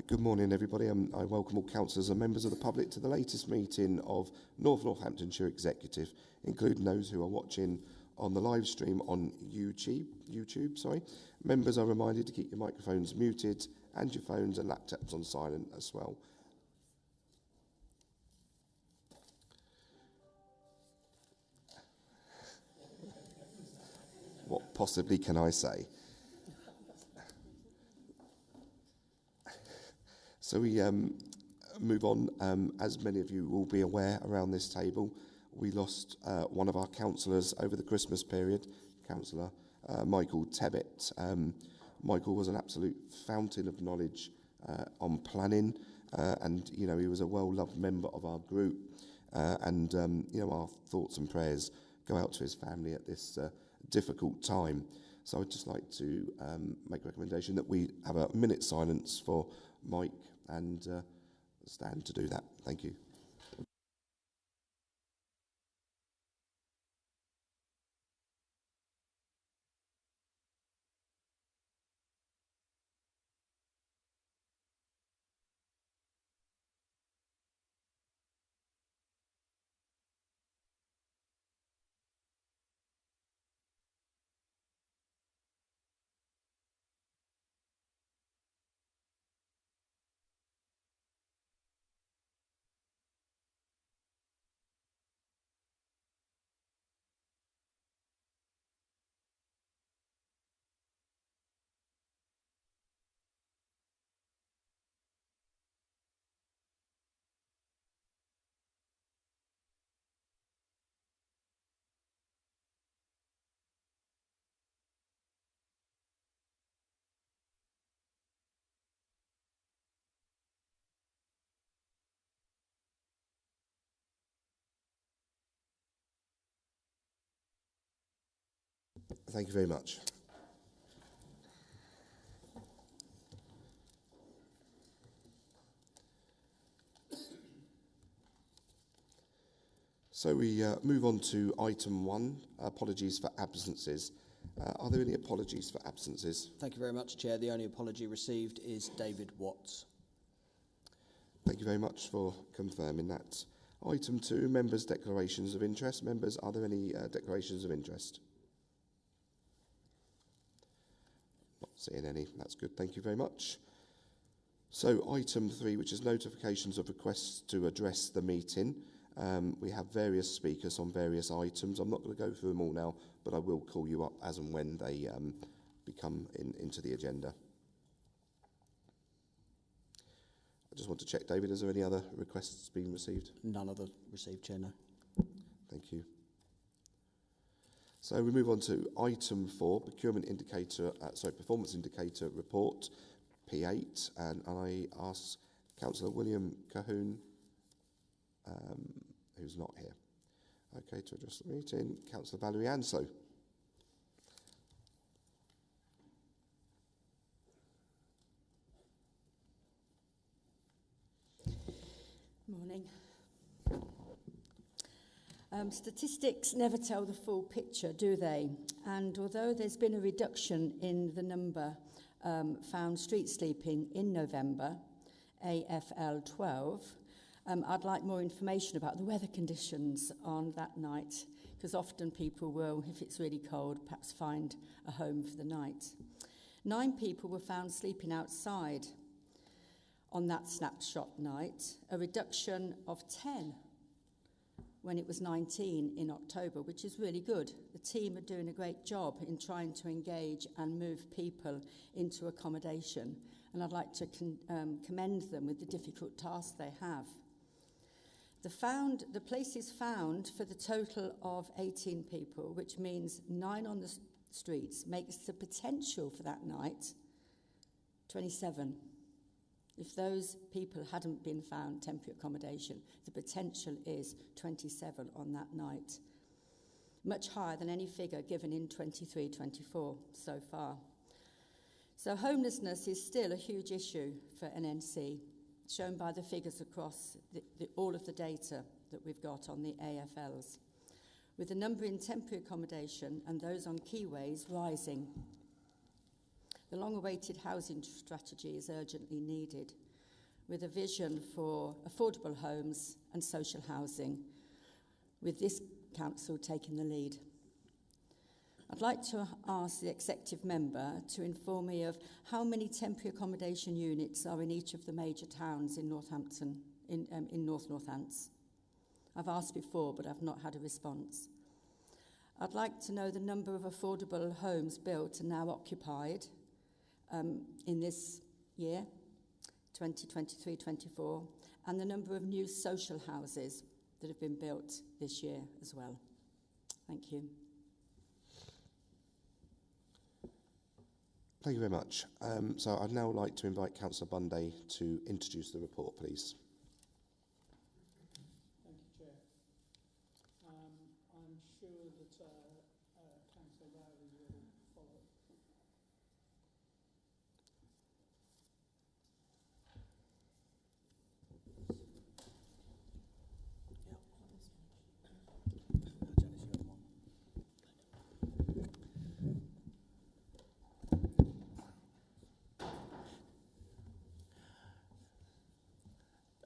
Good morning, everybody. I welcome all councillors and members of the public to the latest meeting of North Northamptonshire Executive, including those who are watching on the live stream on YouTube. Members are reminded to keep your microphones muted and your phones and laptops on silent as well. What possibly can I say? So we move on. As many of you will be aware around this table, we lost one of our councillors over the Christmas period, Councillor Michael Tebbett. Michael was an absolute fountain of knowledge on planning, and he was a well-loved member of our group. Our thoughts and prayers go out to his family at this difficult time. So I'd just like to make a recommendation that we have a minute's silence for Mike and stand to do that. Thank you. Thank you very much. So we move on to item 1, apologies for absences. Are there any apologies for absences? Thank you very much, Chair. The only apology received is David Watts. Thank you very much for confirming that. Item 2, members' declarations of interest. Members, are there any declarations of interest? Not seeing any. That's good. Thank you very much. So item 3, which is notifications of requests to address the meeting. We have various speakers on various items. I'm not going to go through them all now, but I will call you up as and when they become into the agenda. I just want to check, David, is there any other requests being received? None other received, Chair, no. Thank you. So we move on to item 4, performance indicator report, P8, and I ask Councillor William Cahoon, who's not here, okay, to address the meeting. Councillor Valerie Anslow. Morning. Statistics never tell the full picture, do they? And although there's been a reduction in the number found street sleeping in November, AFL 12, I'd like more information about the weather conditions on that night, because often people will, if it's really cold, perhaps find a home for the night. 9 people were found sleeping outside on that snapshot night, a reduction of 10 when it was 19 in October, which is really good. The team are doing a great job in trying to engage and move people into accommodation, and I'd like to commend them with the difficult task they have. The places found for the total of 18 people, which means 9 on the streets, makes the potential for that night 27. If those people hadn't been found temporary accommodation, the potential is 27 on that night. Much higher than any figure given in 23-24 so far. So homelessness is still a huge issue for NNC, shown by the figures across all of the data that we've got on the AFLs, with the number in temporary accommodation and those on keyways rising. The long-awaited housing strategy is urgently needed. with a vision for affordable homes and social housing, with this council taking the lead. I'd like to ask the executive member to inform me of how many temporary accommodation units are in each of the major towns in Northampton, in North Northants. I've asked before, but I've not had a response. I'd like to know the number of affordable homes built and now occupied in this year, 2023-24, and the number of new social houses that have been built this year as well. Thank you. Thank you very much. So I'd now like to invite Councillor Bunday to introduce the report, please. Thank you, Chair. I'm sure that Councillor Rowley will follow.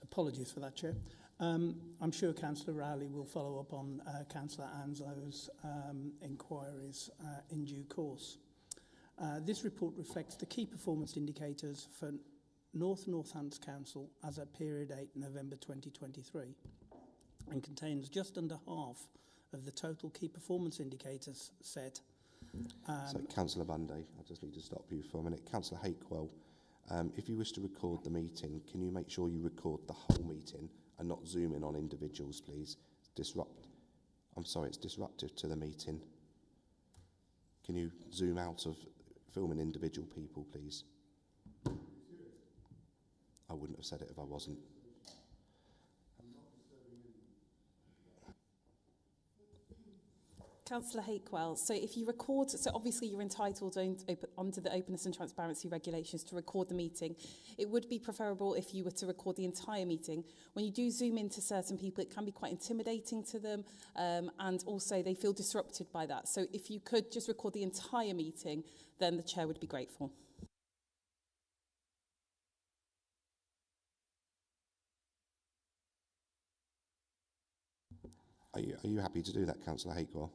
Apologies for that, Chair. I'm sure Councillor Rowley will follow up on Councillor Anslow's inquiries in due course. This report reflects the key performance indicators for North Northants Council as at period 8 November 2023 and contains just under half of the total key performance indicators set. So Councillor Bunday, I just need to stop you for a minute. Councillor Hakewell, if you wish to record the meeting, can you make sure you record the whole meeting and not zoom in on individuals, please? It's disruptive to the meeting. Can you zoom out of filming individual people, please? I wouldn't have said it if I wasn't. Councillor Hakewell, so if you record, so obviously you're entitled under the openness and transparency regulations to record the meeting. It would be preferable if you were to record the entire meeting. When you do zoom into certain people, it can be quite intimidating to them, and also they feel disrupted by that. So if you could just record the entire meeting, then the chair would be grateful. Are you happy to do that, Councillor Hakewell?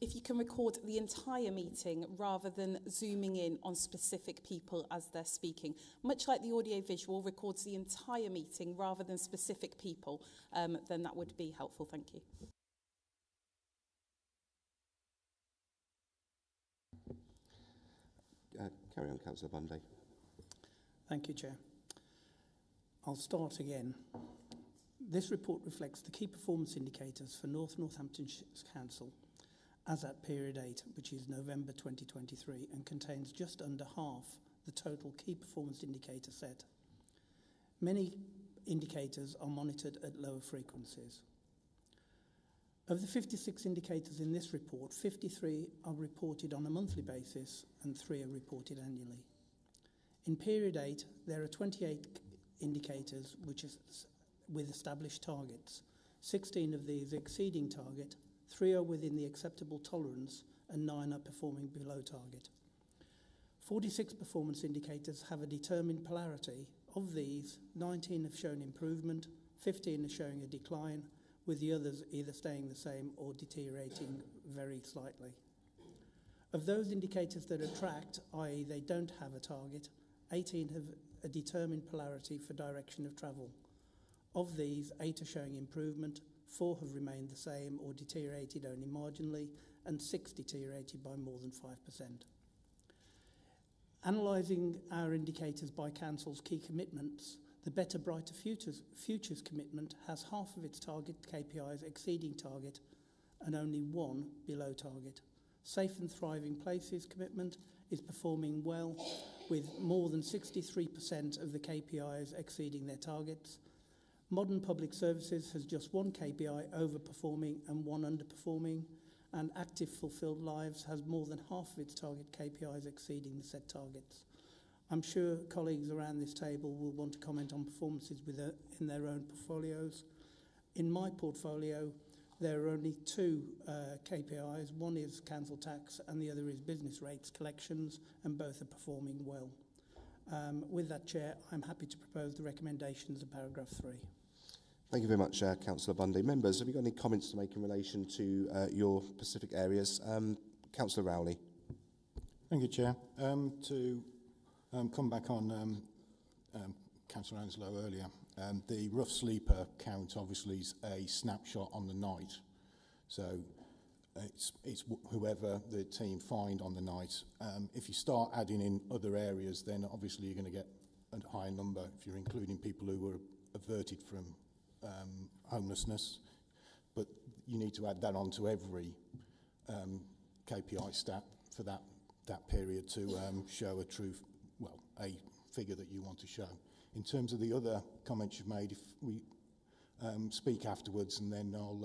If you can record the entire meeting rather than zooming in on specific people as they're speaking, much like the audio-visual records the entire meeting rather than specific people, then that would be helpful. Thank you. Carry on, Councillor Bunday. Thank you, Chair. I'll start again. This report reflects the key performance indicators for North Northampton Council as at period 8, which is November 2023, and contains just under half the total key performance indicator set. Many indicators are monitored at lower frequencies. Of the 56 indicators in this report, 53 are reported on a monthly basis and 3 are reported annually. In period 8, there are 28 indicators with established targets, 16 of these exceeding target, 3 are within the acceptable tolerance and 9 are performing below target. 46 performance indicators have a determined polarity. Of these, 19 have shown improvement, 15 are showing a decline, with the others either staying the same or deteriorating very slightly. Of those indicators that are tracked, i.e. they don't have a target, 18 have a determined polarity for direction of travel. Of these, 8 are showing improvement, 4 have remained the same or deteriorated only marginally, and 6 deteriorated by more than 5%. Analysing our indicators by Council's key commitments, the Better Brighter Futures commitment has half of its target KPIs exceeding target and only 1 below target. Safe and Thriving Places commitment is performing well, with more than 63% of the KPIs exceeding their targets. Modern Public Services has just one KPI overperforming and one underperforming, and Active Fulfilled Lives has more than half of its target KPIs exceeding the set targets. I'm sure colleagues around this table will want to comment on performances in their own portfolios. In my portfolio, there are only two KPIs. One is council tax and the other is business rates collections, and both are performing well. With that, Chair, I'm happy to propose the recommendations of paragraph 3. Thank you very much, Councillor Bundy. Members, have you got any comments to make in relation to your specific areas? Councillor Rowley. Thank you, Chair. To come back on Councillor Anslow earlier, the rough sleeper count obviously is a snapshot on the night. So it's whoever the team find on the night. If you start adding in other areas, then obviously you're going to get a higher number if you're including people who were averted from homelessness. But you need to add that onto every KPI stat for that period to show a true, well, a figure that you want to show. In terms of the other comments you've made, if we speak afterwards, and then I'll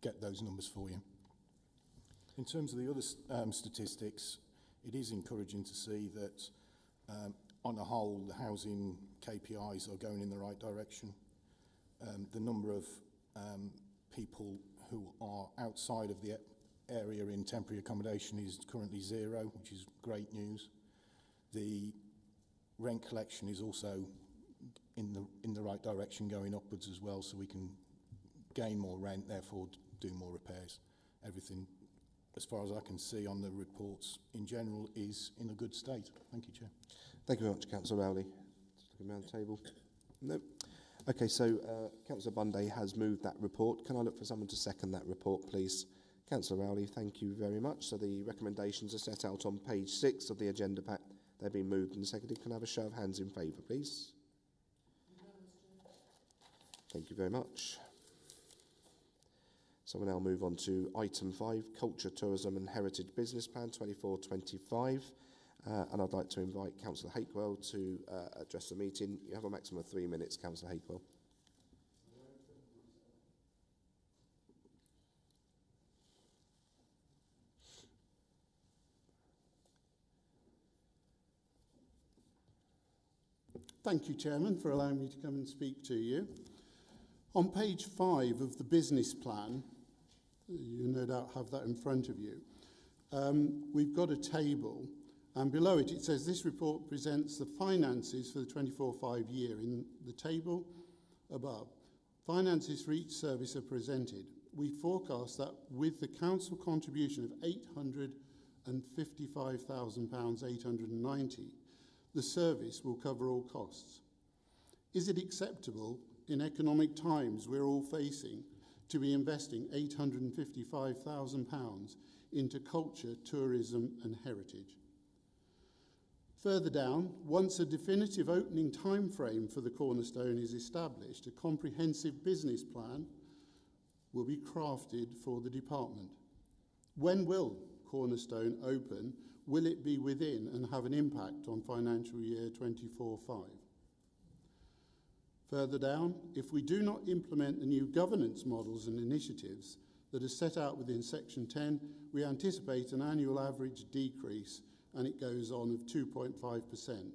get those numbers for you. In terms of the other statistics, it is encouraging to see that on the whole, the housing KPIs are going in the right direction. The number of people who are outside of the area in temporary accommodation is currently 0, which is great news. The rent collection is also in the right direction, going upwards as well, so we can gain more rent, therefore do more repairs. Everything, as far as I can see on the reports in general, is in a good state. Thank you, Chair. Thank you very much, Councillor Rowley. Just looking around the table. No. Okay, so Councillor Bundy has moved that report. Can I look for someone to second that report, please? Councillor Rowley, thank you very much. So the recommendations are set out on page 6 of the agenda pack. They've been moved and seconded. Can I have a show of hands in favour, please? Thank you very much. So we'll now move on to item 5, Culture, Tourism and Heritage Business Plan 24-25. And I'd like to invite Councillor Hakewell to address the meeting. You have a maximum of 3 minutes, Councillor Hakewell. Thank you, Chairman, for allowing me to come and speak to you. On page 5 of the business plan, you no doubt have that in front of you, we've got a table, and below it says this report presents the finances for the 24-25 year. In the table above, finances for each service are presented. We forecast that with the council contribution of £855,890, the service will cover all costs. Is it acceptable in economic times we're all facing to be investing £855,000 into culture, tourism and heritage? Further down, once a definitive opening time frame for the Cornerstone is established, a comprehensive business plan will be crafted for the department. When will Cornerstone open? Will it be within and have an impact on financial year 24-25? Further down, if we do not implement the new governance models and initiatives that are set out within Section 10, we anticipate an annual average decrease, and it goes on, of 2.5%.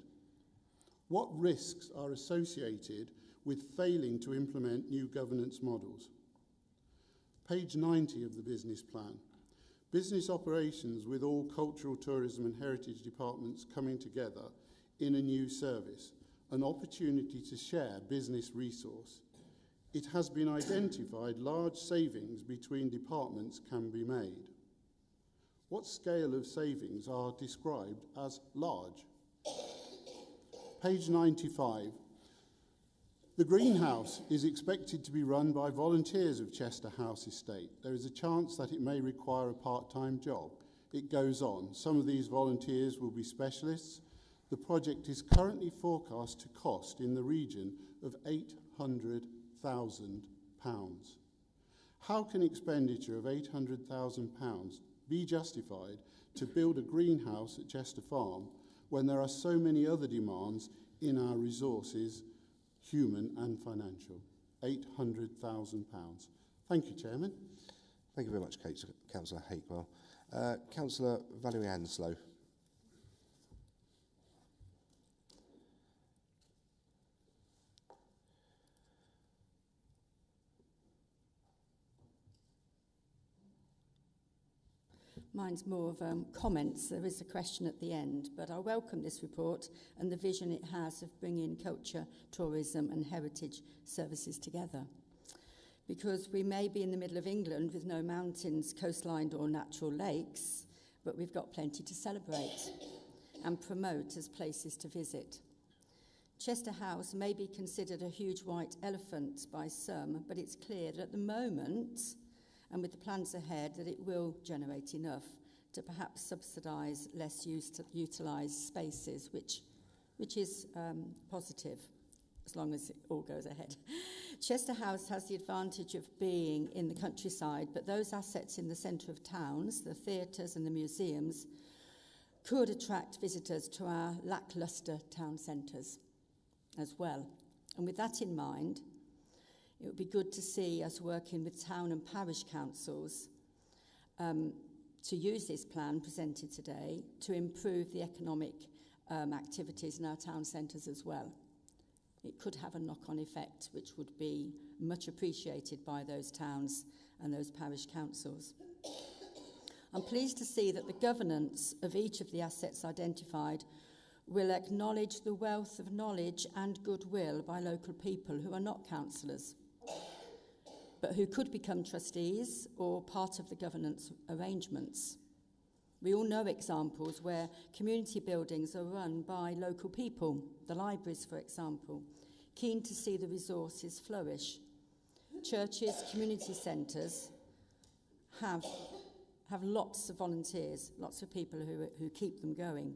What risks are associated with failing to implement new governance models? Page 90 of the business plan. Business operations with all cultural, tourism and heritage departments coming together in a new service, an opportunity to share business resource. It has been identified large savings between departments can be made. What scale of savings are described as large? Page 95. The greenhouse is expected to be run by volunteers of Chester House Estate. There is a chance that it may require a part-time job. It goes on. Some of these volunteers will be specialists. The project is currently forecast to cost in the region of £800,000. How can expenditure of £800,000 be justified to build a greenhouse at Chester Farm when there are so many other demands in our resources human and financial. £800,000. Thank you, Chairman. Thank you very much, Councillor Hakewell. Councillor Valerie Anslow. Mine's more of comments. There is a question at the end, but I welcome this report and the vision it has of bringing culture, tourism and heritage services together. Because we may be in the middle of England with no mountains, coastline or natural lakes, but we've got plenty to celebrate and promote as places to visit. Chester House may be considered a huge white elephant by some, but it's clear that at the moment, and with the plans ahead, that it will generate enough to perhaps subsidise less utilised spaces, which is positive, as long as it all goes ahead. Chester House has the advantage of being in the countryside, but those assets in the centre of towns, the theatres and the museums, could attract visitors to our lacklustre town centres as well. And with that in mind, it would be good to see us working with town and parish councils to use this plan presented today to improve the economic activities in our town centres as well. It could have a knock-on effect, which would be much appreciated by those towns and those parish councils. I'm pleased to see that the governance of each of the assets identified will acknowledge the wealth of knowledge and goodwill by local people who are not councillors, but who could become trustees or part of the governance arrangements. We all know examples where community buildings are run by local people, the libraries, for example, keen to see the resources flourish. Churches, community centres have lots of volunteers, lots of people who keep them going.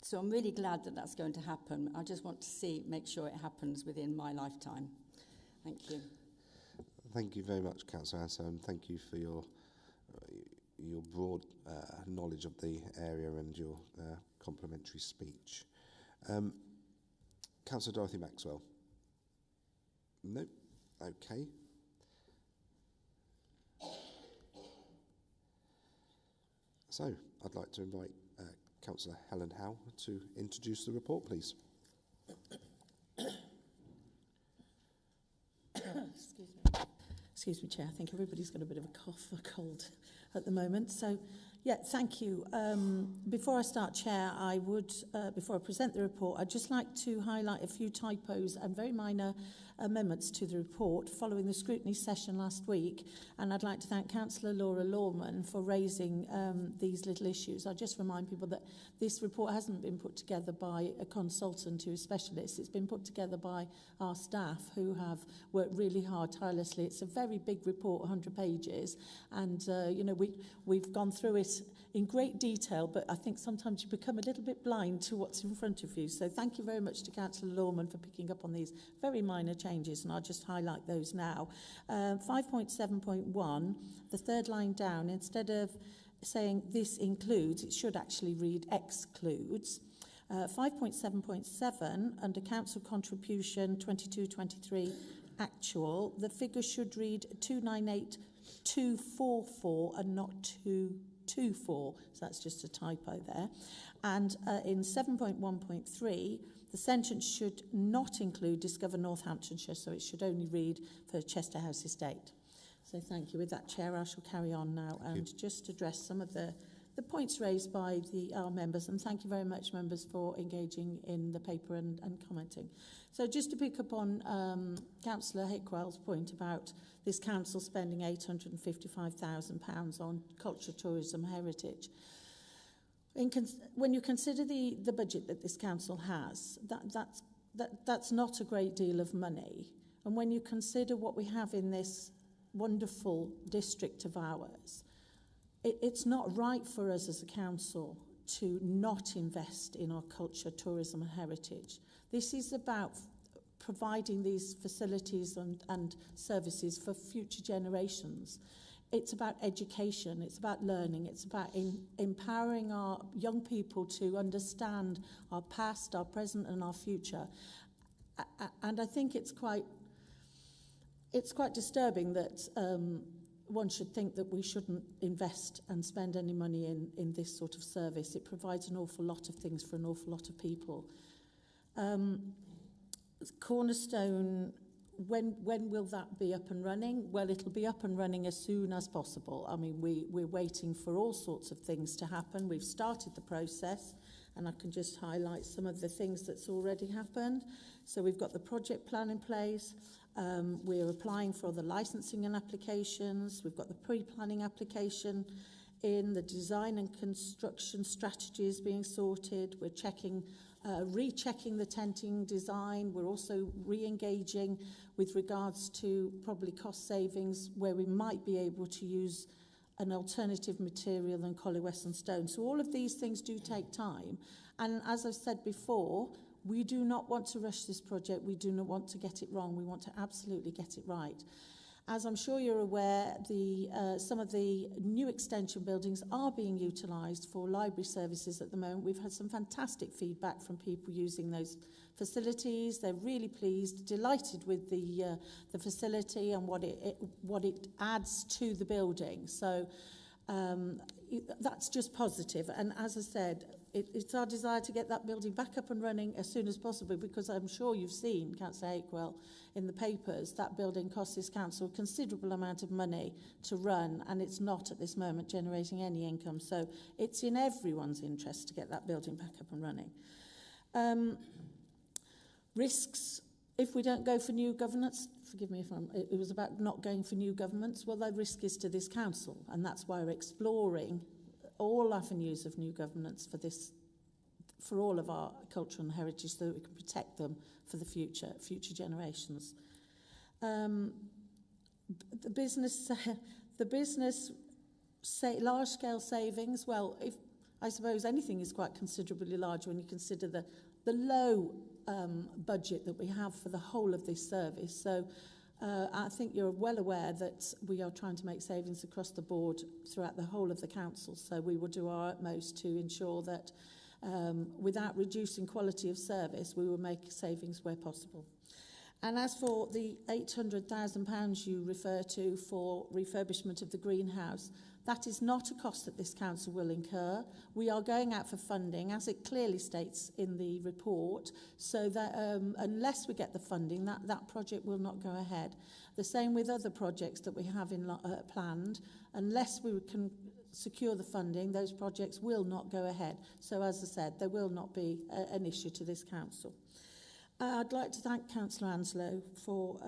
So I'm really glad that that's going to happen. I just want to make sure it happens within my lifetime. Thank you. Thank you very much, Councillor Anslow, and thank you for your broad knowledge of the area and your complimentary speech. Councillor Dorothy Maxwell. No? Okay. So, I'd like to invite Councillor Helen Howe to introduce the report, please. Excuse me, Chair. I think everybody's got a bit of a cough or cold at the moment. So, yeah, thank you. Before I start, Chair, I would, before I present the report, I'd just like to highlight a few typos and very minor amendments to the report following the scrutiny session last week. And I'd like to thank Councillor Laura Lorman for raising these little issues. I'll just remind people that this report hasn't been put together by a consultant who's a specialist. It's been put together by our staff who have worked really hard, tirelessly. It's a very big report, 100 pages. And, you know, we've gone through it in great detail, but I think sometimes you become a little bit blind to what's in front of you. So thank you very much to Councillor Lorman for picking up on these very minor changes, and I'll just highlight those now. 5.7.1, the third line down, instead of saying this includes, it should actually read excludes. 5.7.7, under council contribution 22-23 actual, the figure should read 298,244 and not 224, so that's just a typo there. And in 7.1.3, the sentence should not include Discover Northamptonshire, so it should only read for Chester House Estate. So thank you. With that, Chair, I shall carry on now and just address some of the points raised by our members, and thank you very much, members, for engaging in the paper and commenting. So just to pick up on Councillor Hickwell's point about this council spending £855,000 on culture, tourism, heritage. When you consider the budget that this council has, that's not a great deal of money. And when you consider what we have in this wonderful district of ours, it's not right for us as a council to not invest in our culture, tourism and heritage. This is about providing these facilities and services for future generations. it's about education, it's about learning, it's about empowering our young people to understand our past, our present and our future. And I think it's quite disturbing that one should think that we shouldn't invest and spend any money in this sort of service. It provides an awful lot of things for an awful lot of people. Cornerstone, when will that be up and running? Well, it'll be up and running as soon as possible. I mean, we're waiting for all sorts of things to happen. We've started the process, and I can just highlight some of the things that's already happened. So we've got the project plan in place. We're applying for the licensing and applications. We've got the pre-planning application in, the design and construction strategies being sorted. We're rechecking the tenting design. We're also re-engaging with regards to probably cost savings where we might be able to use an alternative material than Collie Wesson stone. So all of these things do take time. And as I've said before, we do not want to rush this project. We do not want to get it wrong. We want to absolutely get it right. As I'm sure you're aware, some of the new extension buildings are being utilised for library services at the moment. We've had some fantastic feedback from people using those facilities. They're really pleased, delighted with the facility and what it adds to the building. So that's just positive. And as I said, it's our desire to get that building back up and running as soon as possible, because I'm sure you've seen, Councillor Hakewell, in the papers, that building costs this council a considerable amount of money to run, and it's not at this moment generating any income. So it's in everyone's interest to get that building back up and running. Risks, if we don't go for new governance, forgive me if it was about not going for new governments, well, the risk is to this council, and that's why we're exploring all avenues of new governance for all of our culture and heritage, so that we can protect them for the future generations. The business large-scale savings, well, I suppose anything is quite considerably large when you consider the low budget that we have for the whole of this service. So I think you're well aware that we are trying to make savings across the board throughout the whole of the council. So we will do our utmost to ensure that without reducing quality of service, we will make savings where possible. And as for the £800,000 you refer to for refurbishment of the greenhouse, that is not a cost that this council will incur. We are going out for funding, as it clearly states in the report, so that unless we get the funding, that project will not go ahead. The same with other projects that we have planned. Unless we can secure the funding, those projects will not go ahead. So as I said, there will not be an issue to this council. I'd like to thank Councillor Anslow for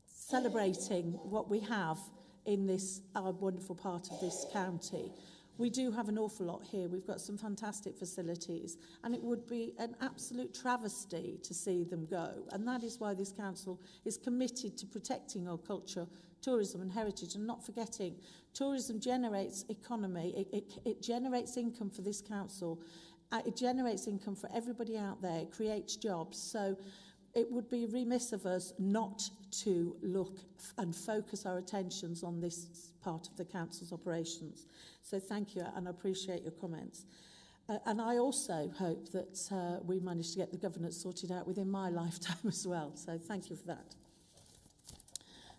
celebrating what we have in this, our wonderful part of this county. We do have an awful lot here. We've got some fantastic facilities, and it would be an absolute travesty to see them go. And that is why this council is committed to protecting our culture, tourism and heritage, and not forgetting tourism generates economy, it generates income for this council, it generates income for everybody out there, it creates jobs. So it would be remiss of us not to look and focus our attentions on this part of the council's operations. So thank you, and I appreciate your comments. And I also hope that we manage to get the governance sorted out within my lifetime as well. So thank you for that.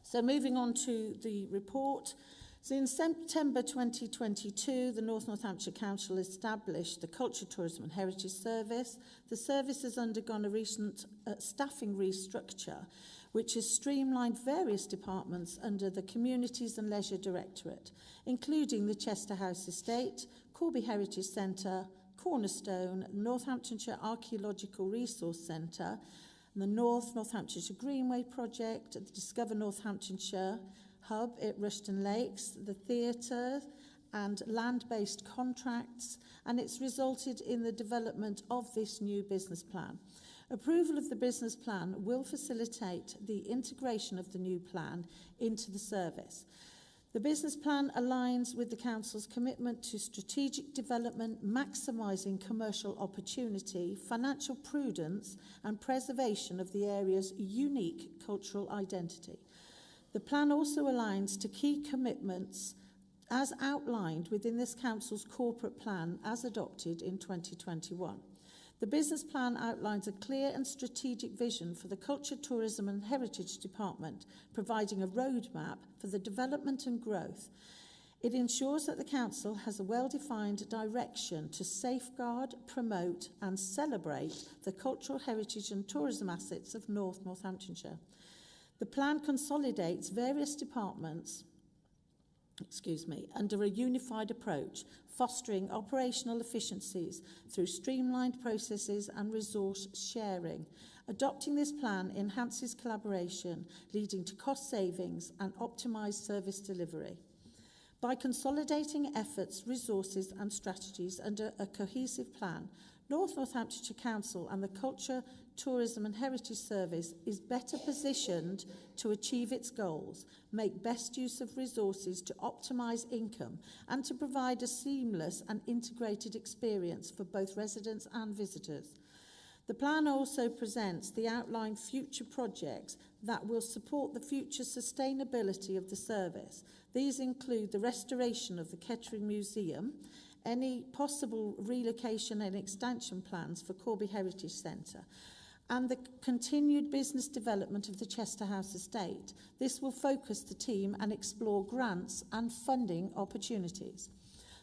So moving on to the report. So in September 2022, the North Northamptonshire Council established the Culture, Tourism and Heritage Service. The service has undergone a recent staffing restructure, which has streamlined various departments under the Communities and Leisure Directorate, including the Chester House Estate, Corby Heritage Centre, Cornerstone, Northamptonshire Archaeological Resource Centre, the North Northamptonshire Greenway Project, the Discover Northamptonshire Hub at Rushton Lakes, the theatre and land-based contracts, and it's resulted in the development of this new business plan. Approval of the business plan will facilitate the integration of the new plan into the service. The business plan aligns with the Council's commitment to strategic development, maximising commercial opportunity, financial prudence and preservation of the area's unique cultural identity. The plan also aligns to key commitments as outlined within this council's corporate plan as adopted in 2021. The business plan outlines a clear and strategic vision for the Culture, Tourism and Heritage Department, providing a roadmap for the development and growth. It ensures that the council has a well-defined direction to safeguard, promote and celebrate the cultural heritage and tourism assets of Northamptonshire. The plan consolidates various departments under a unified approach, fostering operational efficiencies through streamlined processes and resource sharing. Adopting this plan enhances collaboration, leading to cost savings and optimised service delivery. By consolidating efforts, resources and strategies under a cohesive plan, Northamptonshire Council and the Culture, Tourism and Heritage Service is better positioned to achieve its goals, make best use of resources to optimise income and to provide a seamless and integrated experience for both residents and visitors. The plan also presents the outlined future projects that will support the future sustainability of the service. These include the restoration of the Kettering Museum, any possible relocation and extension plans for Corby Heritage Centre, and the continued business development of the Chester House estate. This will focus the team and explore grants and funding opportunities.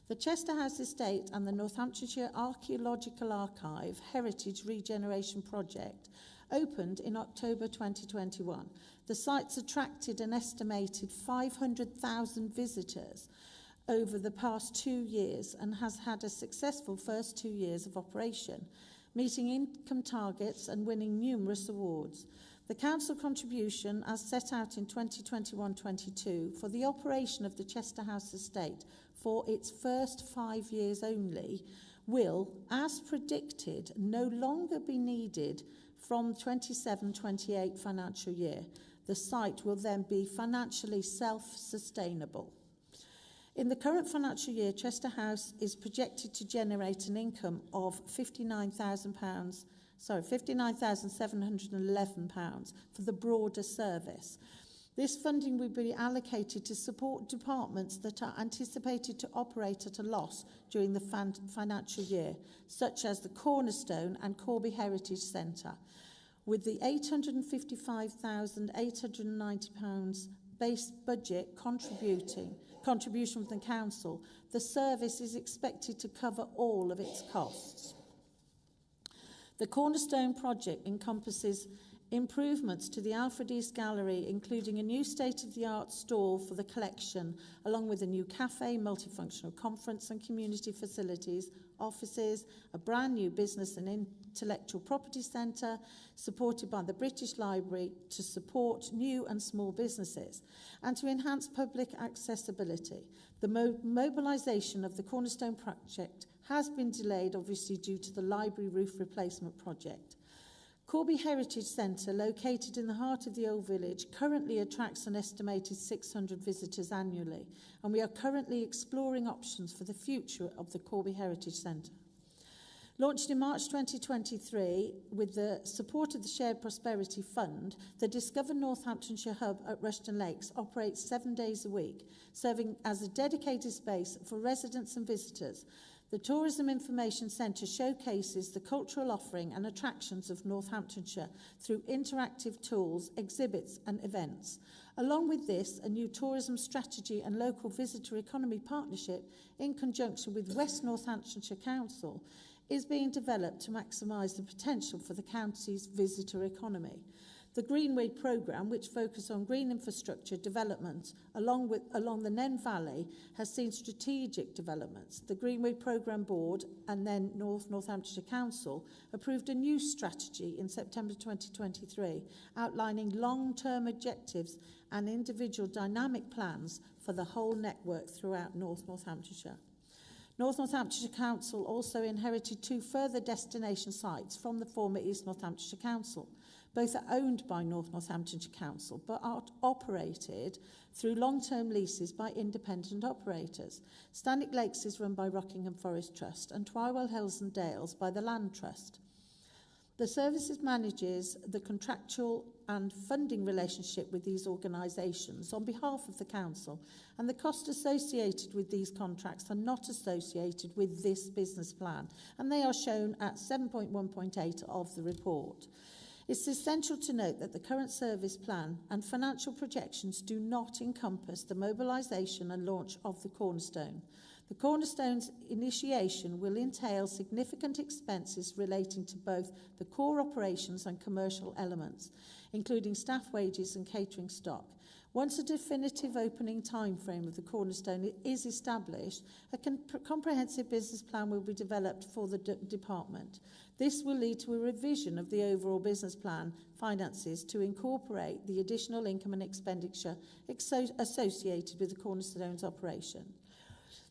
The Chester House estate and the Northamptonshire Archaeological Archive Heritage Regeneration Project opened in October 2021. The site's attracted an estimated 500,000 visitors over the past 2 years and has had a successful first 2 years of operation, meeting income targets and winning numerous awards. The council contribution, as set out in 2021-22, for the operation of the Chester House estate for its first 5 years only will, as predicted, no longer be needed from 27-28 financial year. The site will then be financially self-sustainable. In the current financial year, Chester House is projected to generate an income of £59,711 for the broader service. This funding will be allocated to support departments that are anticipated to operate at a loss during the financial year, such as the Cornerstone and Corby Heritage Centre, with the £855,890 base budget contribution from the council. The service is expected to cover all of its costs. The Cornerstone project encompasses improvements to the Alfred East Gallery, including a new state-of-the-art stall for the collection, along with a new cafe, multifunctional conference and community facilities, offices, a brand new business and intellectual property centre, supported by the British Library to support new and small businesses, and to enhance public accessibility. The mobilisation of the Cornerstone project has been delayed, obviously, due to the library roof replacement project. Corby Heritage Centre, located in the heart of the Old Village, currently attracts an estimated 600 visitors annually, and we are currently exploring options for the future of the Corby Heritage Centre. Launched in March 2023 with the support of the Shared Prosperity Fund, the Discover Northamptonshire Hub at Rushton Lakes operates 7 days a week, serving as a dedicated space for residents and visitors. The Tourism Information Centre showcases the cultural offering and attractions of Northamptonshire through interactive tools, exhibits and events. Along with this, a new tourism strategy and local visitor economy partnership in conjunction with West Northamptonshire Council is being developed to maximise the potential for the county's visitor economy. The Greenway programme, which focuses on green infrastructure development along the Nen Valley, has seen strategic developments. The Greenway Programme Board and then Northamptonshire Council approved a new strategy in September 2023, outlining long-term objectives and individual dynamic plans for the whole network throughout Northamptonshire. Northamptonshire Council also inherited 2 further destination sites from the former East Northamptonshire Council. Both are owned by Northamptonshire Council, but are operated through long-term leases by independent operators. Stanwick Lakes is run by Rockingham Forest Trust and Twywell Hills and Dales by the Land Trust. The services manages the contractual and funding relationship with these organisations on behalf of the council, and the costs associated with these contracts are not associated with this business plan, and they are shown at 7.1.8 of the report. It's essential to note that the current service plan and financial projections do not encompass the mobilisation and launch of the Cornerstone. The Cornerstone's initiation will entail significant expenses relating to both the core operations and commercial elements, including staff wages and catering stock. Once a definitive opening timeframe of the Cornerstone is established, a comprehensive business plan will be developed for the department. This will lead to a revision of the overall business plan finances to incorporate the additional income and expenditure associated with the Cornerstone's operation.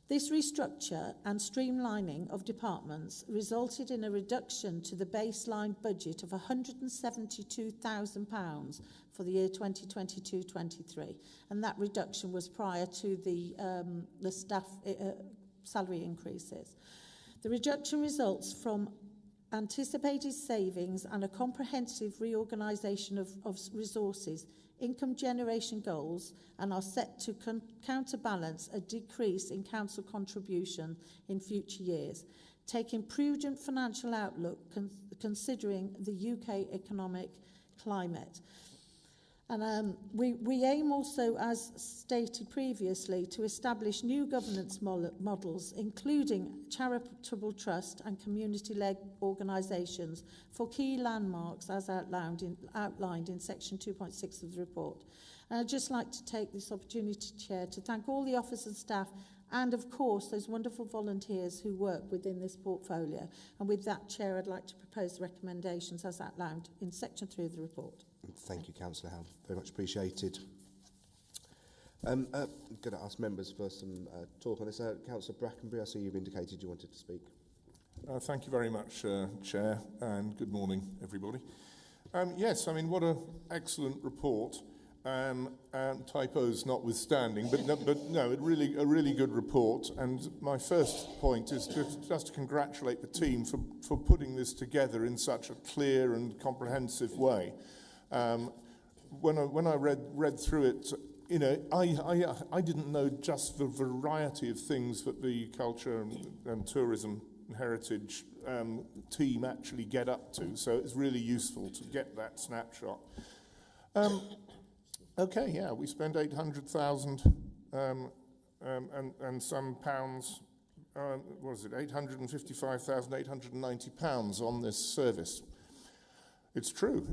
This restructure and streamlining of departments resulted in a reduction to the baseline budget of £172,000 for the year 2022-23, and that reduction was prior to the staff salary increases. The reduction results from anticipated savings and a comprehensive reorganisation of resources, income generation goals, and are set to counterbalance a decrease in council contribution in future years, taking prudent financial outlook considering the UK economic climate. And we aim also, as stated previously, to establish new governance models, including charitable trust and community-led organisations for key landmarks as outlined in section 2.6 of the report. And I'd just like to take this opportunity, Chair, to thank all the officers and staff and, of course, those wonderful volunteers who work within this portfolio. And with that, Chair, I'd like to propose the recommendations as outlined in section 3 of the report. Thank you, Councillor Howe. Very much appreciated. I'm going to ask members for some talk on this. Councillor Brackenbury, I see you've indicated you wanted to speak. Thank you very much, Chair, and good morning, everybody. Yes, I mean, what an excellent report, typos notwithstanding, but no, a really good report. And my first point is just to congratulate the team for putting this together in such a clear and comprehensive way. When I read through it, you know, I didn't know just the variety of things that the culture and tourism and heritage team actually get up to. So it's really useful to get that snapshot. Okay, yeah, we spend 800,000 and some pounds. What is it? £855,890 on this service. It's true.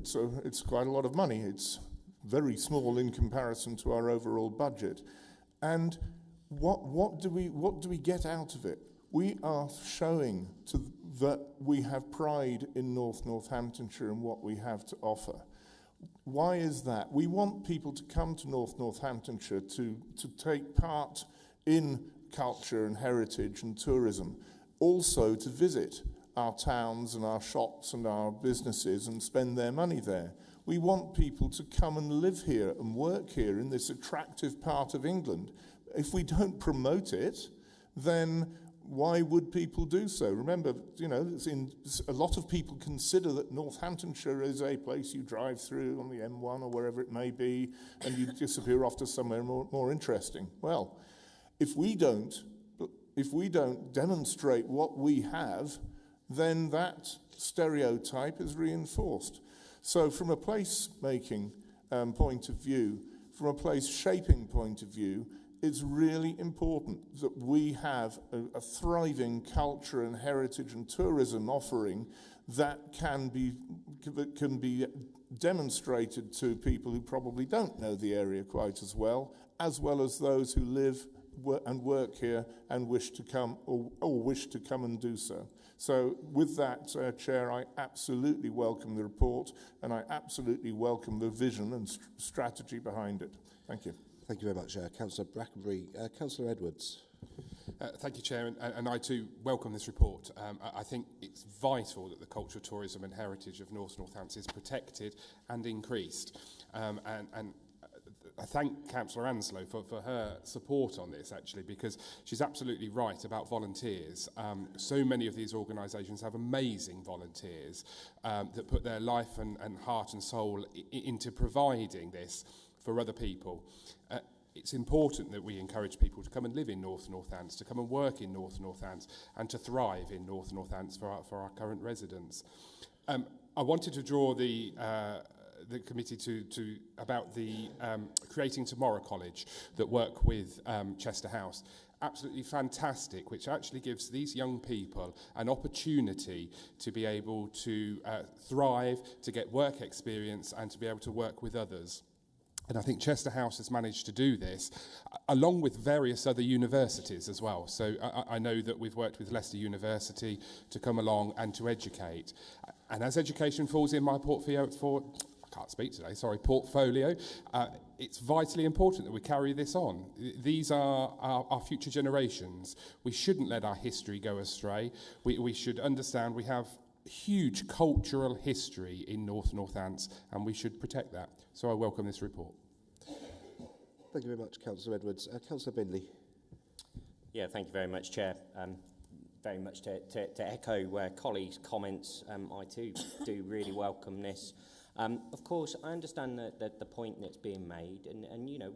It's quite a lot of money. It's very small in comparison to our overall budget. And what do we get out of it? We are showing that we have pride in Northamptonshire and what we have to offer. Why is that? We want people to come to Northamptonshire to take part in culture and heritage and tourism, also to visit our towns and our shops and our businesses and spend their money there. We want people to come and live here and work here in this attractive part of England. If we don't promote it, then why would people do so? Remember, you know, a lot of people consider that Northamptonshire is a place you drive through on the M1 or wherever it may be, and you disappear off to somewhere more interesting. Well, if we don't demonstrate what we have, then that stereotype is reinforced. So from a place-making point of view, from a place-shaping point of view, it's really important that we have a thriving culture and heritage and tourism offering that can be demonstrated to people who probably don't know the area quite as well as those who live and work here and wish to come or wish to come and do so. So with that, Chair, I absolutely welcome the report and I absolutely welcome the vision and strategy behind it. Thank you. Thank you very much, Councillor Brackenbury. Councillor Edwards. Thank you, Chair, and I too welcome this report. I think it's vital that the culture, tourism and heritage of Northampton is protected and increased. And I thank Councillor Anslow for her support on this, actually, because she's absolutely right about volunteers. So many of these organisations have amazing volunteers that put their life and heart and soul into providing this for other people. It's important that we encourage people to come and live in North Northants, to come and work in North Northants, and to thrive in North Northants for our current residents. I wanted to draw the committee to about the Creating Tomorrow College that work with Chester House. Absolutely fantastic, which actually gives these young people an opportunity to be able to thrive, to get work experience, and to be able to work with others. And I think Chester House has managed to do this, along with various other universities as well. So I know that we've worked with Leicester University to come along and to educate. And as education falls in my portfolio, it's vitally important that we carry this on. These are our future generations. We shouldn't let our history go astray. We should understand we have huge cultural history in North Northants, and we should protect that. So I welcome this report. Thank you very much, Councillor Edwards. Councillor Bindley. Yeah, thank you very much, Chair. Very much to echo colleagues' comments, I too do really welcome this. Of course, I understand the point that's being made, and you know,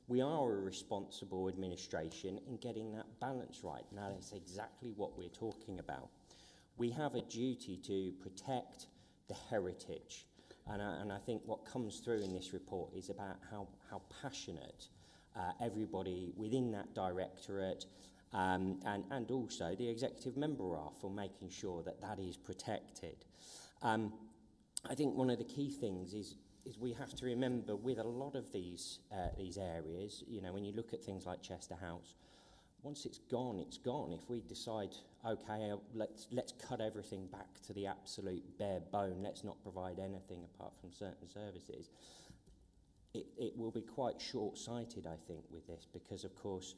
we are a responsible administration in getting that balance right. Now, that's exactly what we're talking about. We have a duty to protect the heritage, and I think what comes through in this report is about how passionate everybody within that directorate and also the executive member are for making sure that that is protected. I think one of the key things is we have to remember with a lot of these areas, you know, when you look at things like Chester House, once it's gone, it's gone. If we decide, okay, let's cut everything back to the absolute bare bone, let's not provide anything apart from certain services, it will be quite short-sighted, I think, with this, because, of course,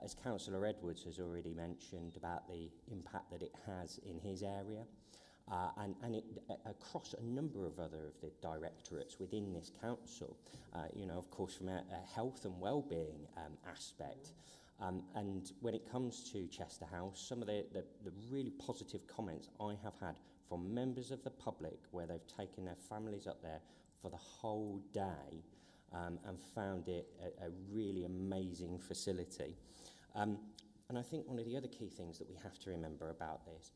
as Councillor Edwards has already mentioned about the impact that it has in his area, and it, across a number of other of the directorates within this council, you know, of course, from a health and well-being aspect. And when it comes to Chester House, some of the really positive comments I have had from members of the public where they've taken their families up there for the whole day and found it a really amazing facility. And I think one of the other key things that we have to remember about this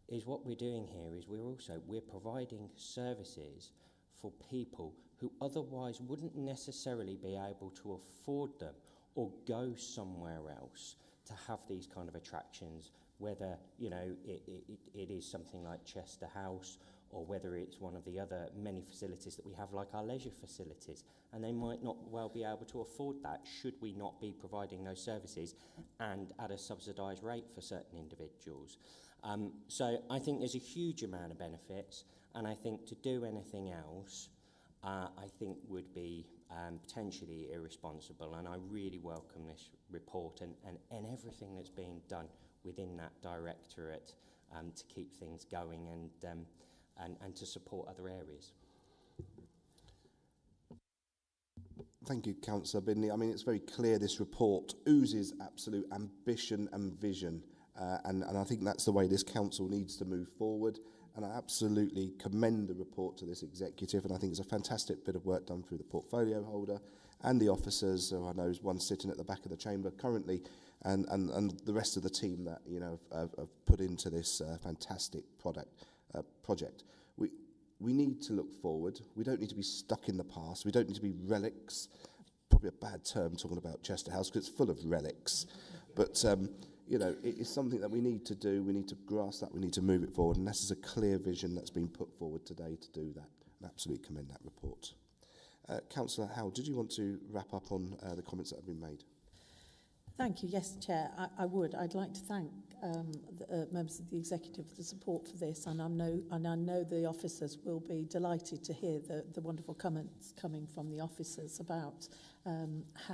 is what we're doing here is we're providing services for people who otherwise wouldn't necessarily be able to afford them or go somewhere else to have these kind of attractions, whether, you know, it is something like Chester House or whether it's one of the other many facilities that we have, like our leisure facilities, and they might not well be able to afford that should we not be providing those services and at a subsidised rate for certain individuals. So I think there's a huge amount of benefits, and I think to do anything else I think would be potentially irresponsible, and I really welcome this report and everything that's being done within that directorate to keep things going and to support other areas. Thank you, Councillor Bindley. I mean, it's very clear this report oozes absolute ambition and vision, and I think that's the way this council needs to move forward. And I absolutely commend the report to this executive, and I think it's a fantastic bit of work done through the portfolio holder and the officers, who I know is one sitting at the back of the chamber currently, and the rest of the team that, you know, have put into this fantastic project. We need to look forward. We don't need to be stuck in the past. We don't need to be relics. Probably a bad term talking about Chester House because it's full of relics, but you know, it is something that we need to do. We need to grasp that. We need to move it forward. And this is a clear vision that's been put forward today to do that. And absolutely commend that report. Councillor Howell, did you want to wrap up on the comments that have been made? Thank you. Yes, Chair, I would. I'd like to thank the members of the executive for the support for this, and I know the officers will be delighted to hear the wonderful comments coming from the officers about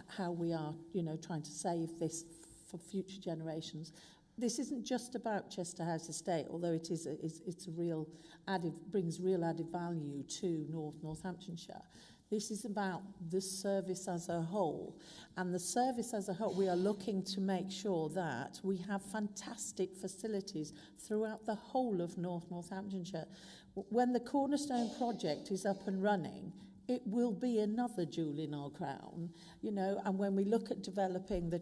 how we are, you know, trying to save this for future generations. This isn't just about Chester House Estate, although it's a real added, brings real added value to Northamptonshire. This is about the service as a whole. And the service as a whole, we are looking to make sure that we have fantastic facilities throughout the whole of North Northamptonshire. When the Cornerstone project is up and running, it will be another jewel in our crown, you know, and when we look at developing the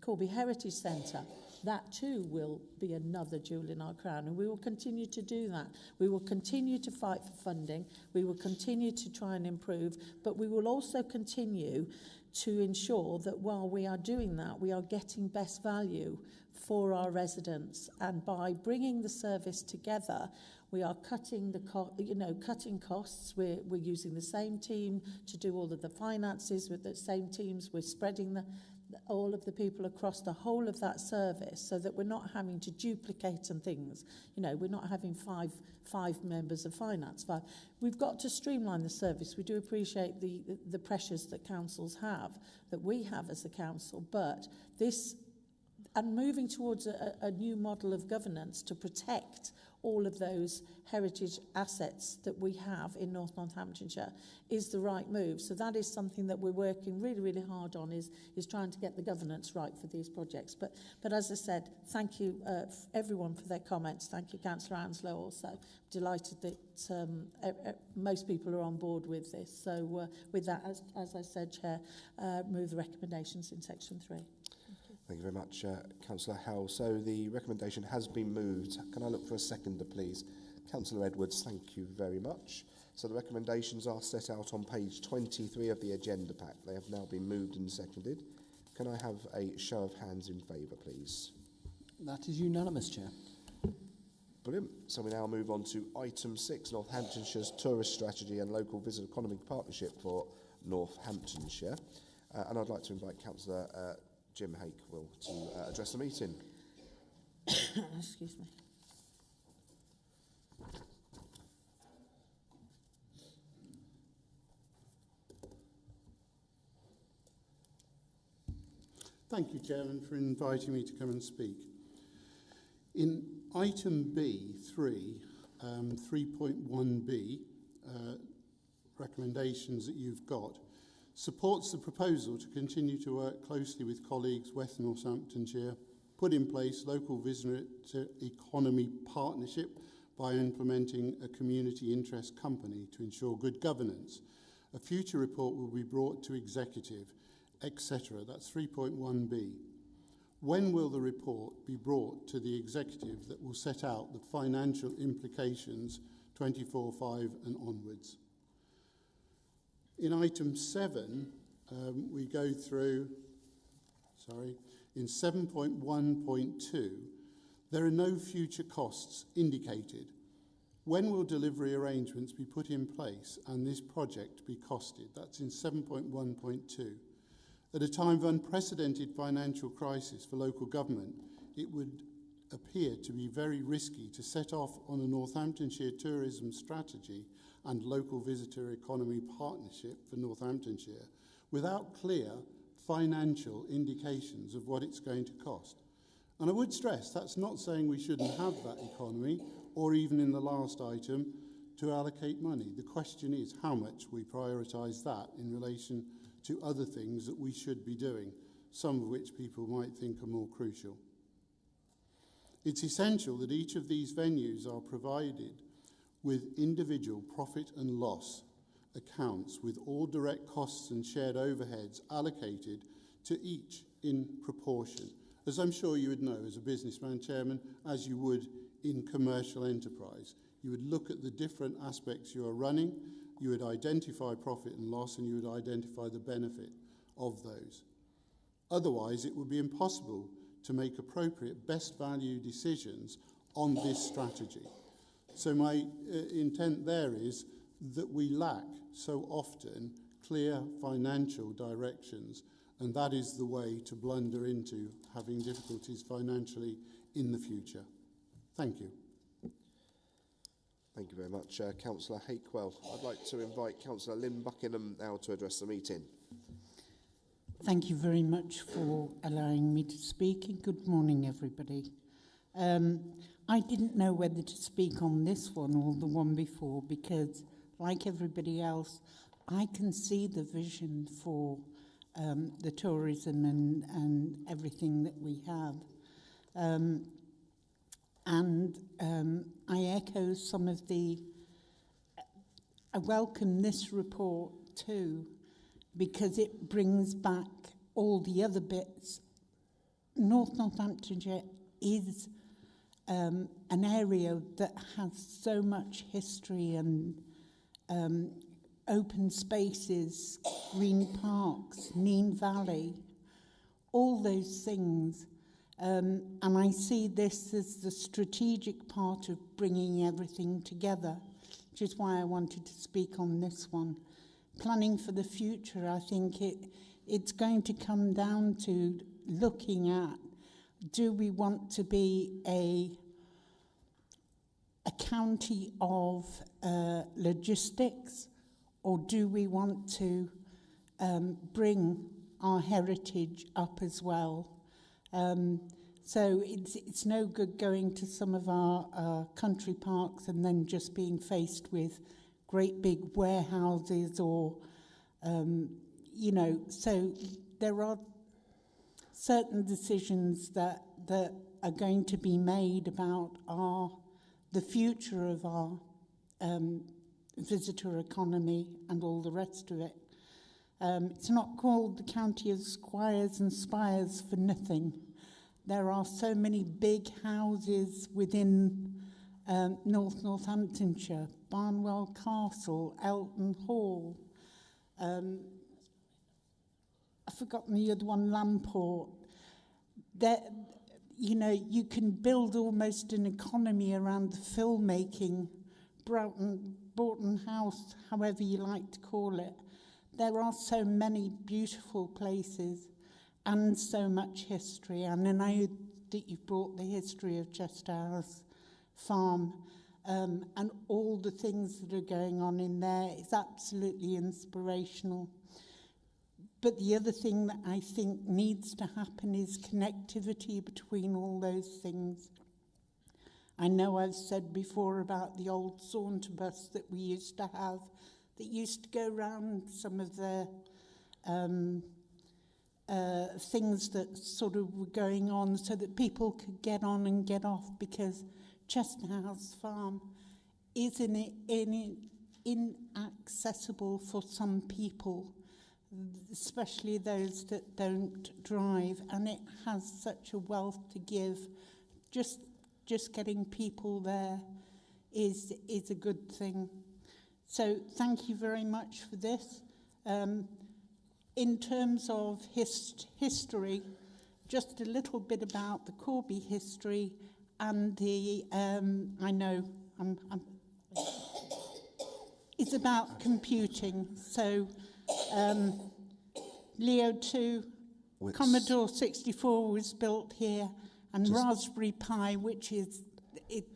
Corby Heritage Centre, that too will be another jewel in our crown, and we will continue to do that. We will continue to fight for funding, we will continue to try and improve, but we will also continue to ensure that while we are doing that, we are getting best value for our residents, and by bringing the service together, we are cutting cutting costs. We're using the same team to do all of the finances with the same teams. We're spreading all of the people across the whole of that service so that we're not having to duplicate and things. You know, we're not having five members of finance. We've got to streamline the service. We do appreciate the pressures that councils have, that we have as a council, but this, and moving towards a new model of governance to protect all of those heritage assets that we have in North Northamptonshire is the right move. So that is something that we're working really, really hard on, is trying to get the governance right for these projects. But as I said, thank you everyone for their comments. Thank you, Councillor Anslow, also. Delighted that most people are on board with this. So with that, as I said, Chair, move the recommendations in section 3. Thank you very much, Councillor Howell. So the recommendation has been moved. Can I look for a seconder, please? Councillor Edwards, thank you very much. So the recommendations are set out on page 23 of the agenda pack. They have now been moved and seconded. Can I have a show of hands in favour, please? That is unanimous, Chair. Brilliant. So we now move on to item 6, Northamptonshire's Tourist Strategy and Local Visitor Economy Partnership for Northamptonshire. And I'd like to invite Councillor Jim Hakewill to address the meeting. Excuse me. Thank you, Chairman, for inviting me to come and speak. In item B3, 3.1b, recommendations that you've got, supports the proposal to continue to work closely with colleagues West Northamptonshire, put in place local visitor economy partnership by implementing a community interest company to ensure good governance. A future report will be brought to executive, etc. That's 3.1b. When will the report be brought to the executive that will set out the financial implications 24/5 and onwards? In item 7, we go through, in 7.1.2, there are no future costs indicated. When will delivery arrangements be put in place and this project be costed? That's in 7.1.2. At a time of unprecedented financial crisis for local government, it would appear to be very risky to set off on a Northamptonshire tourism strategy and local visitor economy partnership for Northamptonshire without clear financial indications of what it's going to cost. And I would stress that's not saying we shouldn't have that economy, or even in the last item, to allocate money. The question is how much we prioritise that in relation to other things that we should be doing, some of which people might think are more crucial. It's essential that each of these venues are provided with individual profit and loss accounts with all direct costs and shared overheads allocated to each in proportion. As I'm sure you would know as a businessman, Chairman, as you would in commercial enterprise, you would look at the different aspects you are running, you would identify profit and loss, and you would identify the benefit of those. Otherwise, it would be impossible to make appropriate best value decisions on this strategy. So my intent there is that we lack so often clear financial directions, and that is the way to blunder into having difficulties financially in the future. Thank you. Thank you very much, Councillor Hakewill. I'd like to invite Councillor Lynn Buckingham now to address the meeting. Thank you very much for allowing me to speak, and good morning, everybody. I didn't know whether to speak on this one or the one before because like everybody else, I can see the vision for the tourism and everything that we have. I echo some of the... I welcome this report too, because it brings back all the other bits. Northamptonshire is an area that has so much history and open spaces, green parks, Nene Valley, all those things. And I see this as the strategic part of bringing everything together, which is why I wanted to speak on this one. Planning for the future, I think it's going to come down to looking at, do we want to be a county of logistics, or do we want to bring our heritage up as well? So it's no good going to some of our country parks and then just being faced with great big warehouses or, so there are certain decisions that are going to be made about the future of our visitor economy and all the rest of it. It's not called the County of Squires and Spires for nothing. There are so many big houses within Northamptonshire, Barnwell Castle, Elton Hall. I've forgotten the other one, Lamport. You can build almost an economy around the filmmaking, Broughton House, however you like to call it. There are so many beautiful places and so much history. And I know that you've brought the history of Chester House Farm and all the things that are going on in there. It's absolutely inspirational. But the other thing that I think needs to happen is connectivity between all those things. I know I've said before about the old saunter bus that we used to have that used to go round some of the things that sort of were going on so that people could get on and get off, because Chester House Farm is inaccessible for some people, especially those that don't drive, and it has such a wealth to give. Just getting people there is a good thing. So thank you very much for this. In terms of history, just a little bit about the Corby history and the, I know, it's about computing. So Leo 2, Commodore 64 was built here, and Raspberry Pi, which is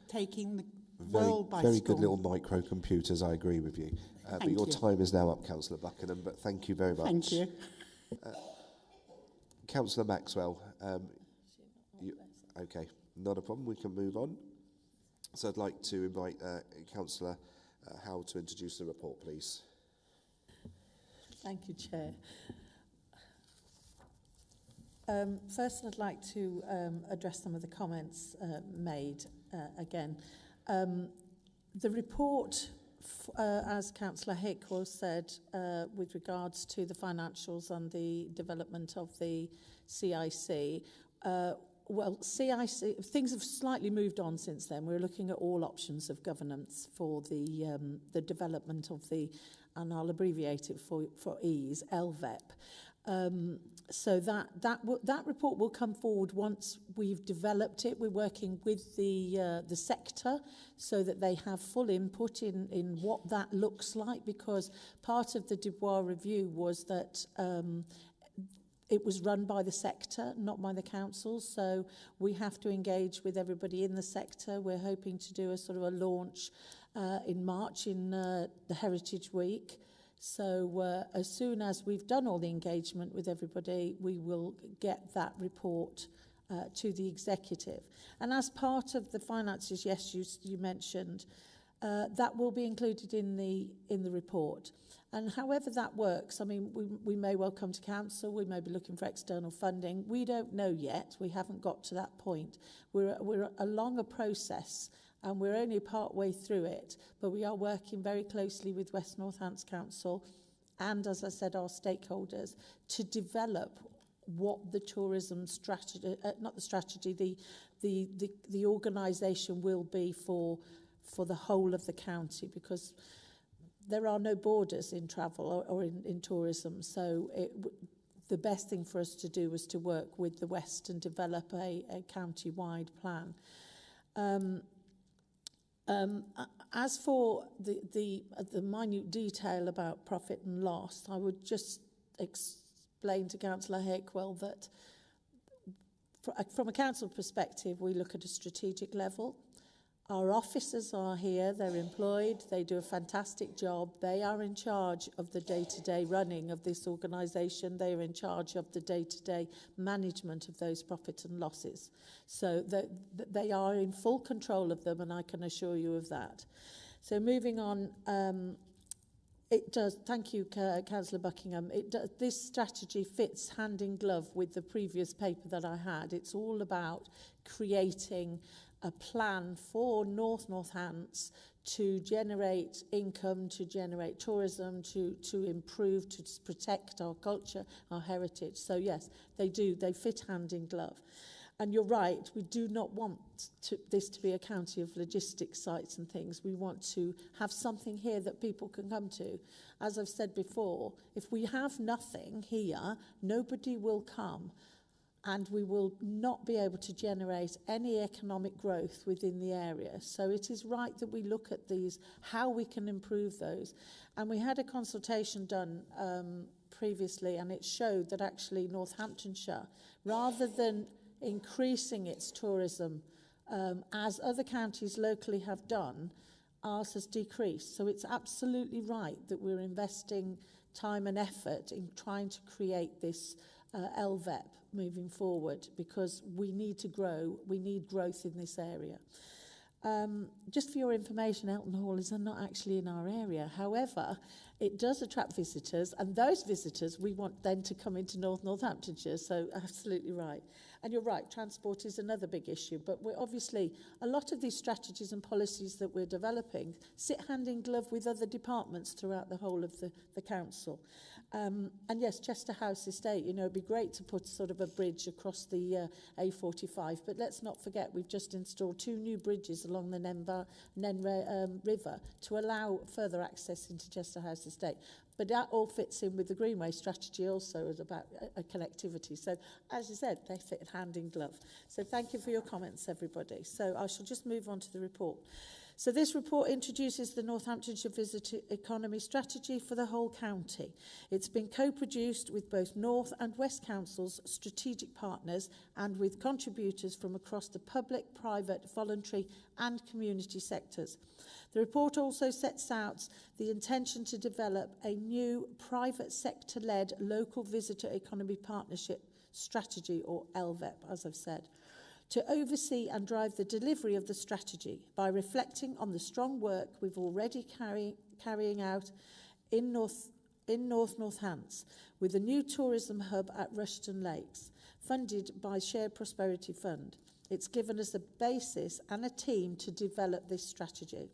taking the world by storm. Very good little microcomputers, I agree with you. But your time is now up, Councillor Buckingham, but thank you very much. Thank you. Councillor Maxwell, okay, not a problem, we can move on. So I'd like to invite Councillor Howell to introduce the report, please. Thank you, Chair. First, I'd like to address some of the comments made again. The report, as Councillor Hickle said, with regards to the financials and the development of the CIC, CIC, things have slightly moved on since then. We're looking at all options of governance for the development of the, and I'll abbreviate it for ease, LVEP. So that report will come forward once we've developed it. We're working with the sector so that they have full input in what that looks like, because part of the Dubois review was that it was run by the sector, not by the council. So we have to engage with everybody in the sector. We're hoping to do a sort of a launch in March in the Heritage Week. So as soon as we've done all the engagement with everybody, we will get that report to the executive. And as part of the finances, yes, you mentioned That will be included in the report. And however that works, I mean, we may well come to council, we may be looking for external funding. We don't know yet. We haven't got to that point. We're along a process and we're only part way through it, but we are working very closely with West Northants Council and, as I said, our stakeholders to develop what the tourism strategy, not the strategy, the organisation will be for the whole of the county, because there are no borders in travel or in tourism. So the best thing for us to do was to work with the West and develop a county-wide plan. As for the minute detail about profit and loss, I would just explain to Councillor Hakewell that from a council perspective, we look at a strategic level. Our officers are here, they're employed, they do a fantastic job. They are in charge of the day-to-day running of this organisation. They are in charge of the day-to-day management of those profits and losses. So they are in full control of them, and I can assure you of that. So moving on, it does, thank you, Councillor Buckingham. This strategy fits hand in glove with the previous paper that I had. It's all about creating a plan for Northants to generate income, to generate tourism, to improve, to protect our culture, our heritage. So yes, they do. They fit hand in glove. And you're right, we do not want this to be a county of logistics sites and things. We want to have something here that people can come to. As I've said before, if we have nothing here, nobody will come, and we will not be able to generate any economic growth within the area. So it is right that we look at these, how we can improve those. And we had a consultation done previously, and it showed that actually Northamptonshire, rather than increasing its tourism, as other counties locally have done, ours has decreased. So it's absolutely right that we're investing time and effort in trying to create this LVEP moving forward, because we need to grow, we need growth in this area. Just for your information, Elton Hall is not actually in our area. However, it does attract visitors, and those visitors we want then to come into Northamptonshire, so absolutely right. And you're right, transport is another big issue, but we're obviously, a lot of these strategies and policies that we're developing sit hand in glove with other departments throughout the whole of the council. And yes, Chester House Estate, you know, it'd be great to put sort of a bridge across the A45, but let's not forget we've just installed 2 new bridges along the Nen River to allow further access into Chester House Estate. But that all fits in with the Greenway strategy also, as about a connectivity. So, as you said, they fit hand in glove. So thank you for your comments, everybody. So I shall just move on to the report. So this report introduces the Northamptonshire Visitor Economy Strategy for the whole county. It's been co-produced with both North and West Councils, strategic partners, and with contributors from across the public, private, voluntary and community sectors. The report also sets out the intention to develop a new private sector-led local visitor economy partnership strategy, or LVEP, as I've said, to oversee and drive the delivery of the strategy by reflecting on the strong work we've already carrying out in Northants, with a new tourism hub at Rushton Lakes, funded by Shared Prosperity Fund. It's given us a basis and a team to develop this strategy.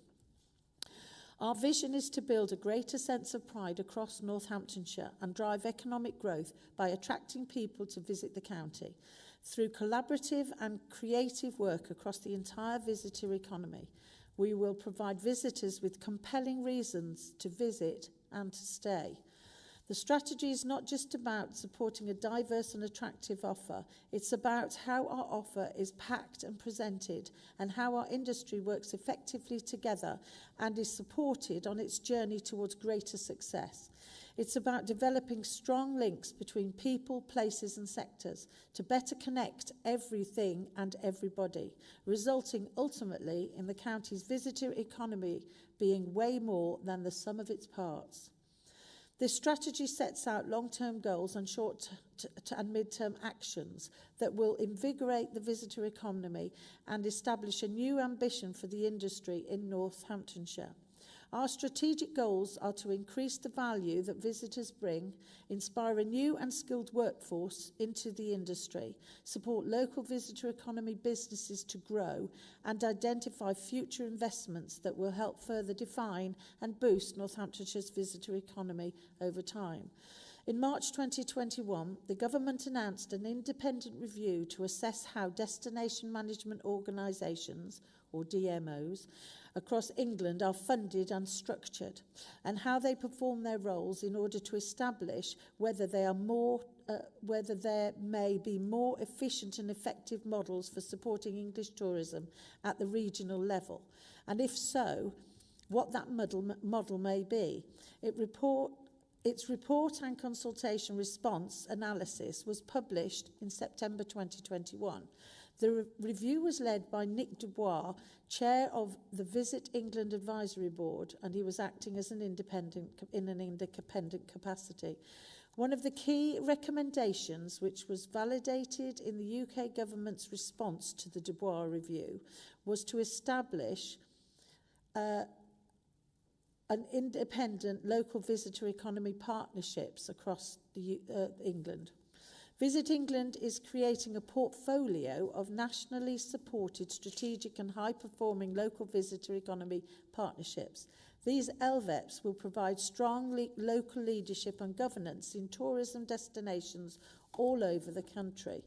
Our vision is to build a greater sense of pride across Northamptonshire and drive economic growth by attracting people to visit the county. Through collaborative and creative work across the entire visitor economy, we will provide visitors with compelling reasons to visit and to stay. The strategy is not just about supporting a diverse and attractive offer, it's about how our offer is packed and presented, and how our industry works effectively together and is supported on its journey towards greater success. It's about developing strong links between people, places and sectors to better connect everything and everybody, resulting ultimately in the county's visitor economy being way more than the sum of its parts. This strategy sets out long-term goals and short and mid-term actions that will invigorate the visitor economy and establish a new ambition for the industry in Northamptonshire. Our strategic goals are to increase the value that visitors bring, inspire a new and skilled workforce into the industry, support local visitor economy businesses to grow, and identify future investments that will help further define and boost Northamptonshire's visitor economy over time. In March 2021, the government announced an independent review to assess how destination management organisations, or DMOs, across England are funded and structured, and how they perform their roles in order to establish whether there may be more efficient and effective models for supporting English tourism at the regional level, and if so, what that model may be. Its report and consultation response analysis was published in September 2021. The review was led by Nick Dubois, chair of the Visit England Advisory Board, and he was acting as an independent capacity. One of the key recommendations, which was validated in the UK government's response to the Dubois review, was to establish an independent local visitor economy partnerships across England. Visit England is creating a portfolio of nationally supported strategic and high-performing local visitor economy partnerships. These LVEPs will provide strong local leadership and governance in tourism destinations all over the country.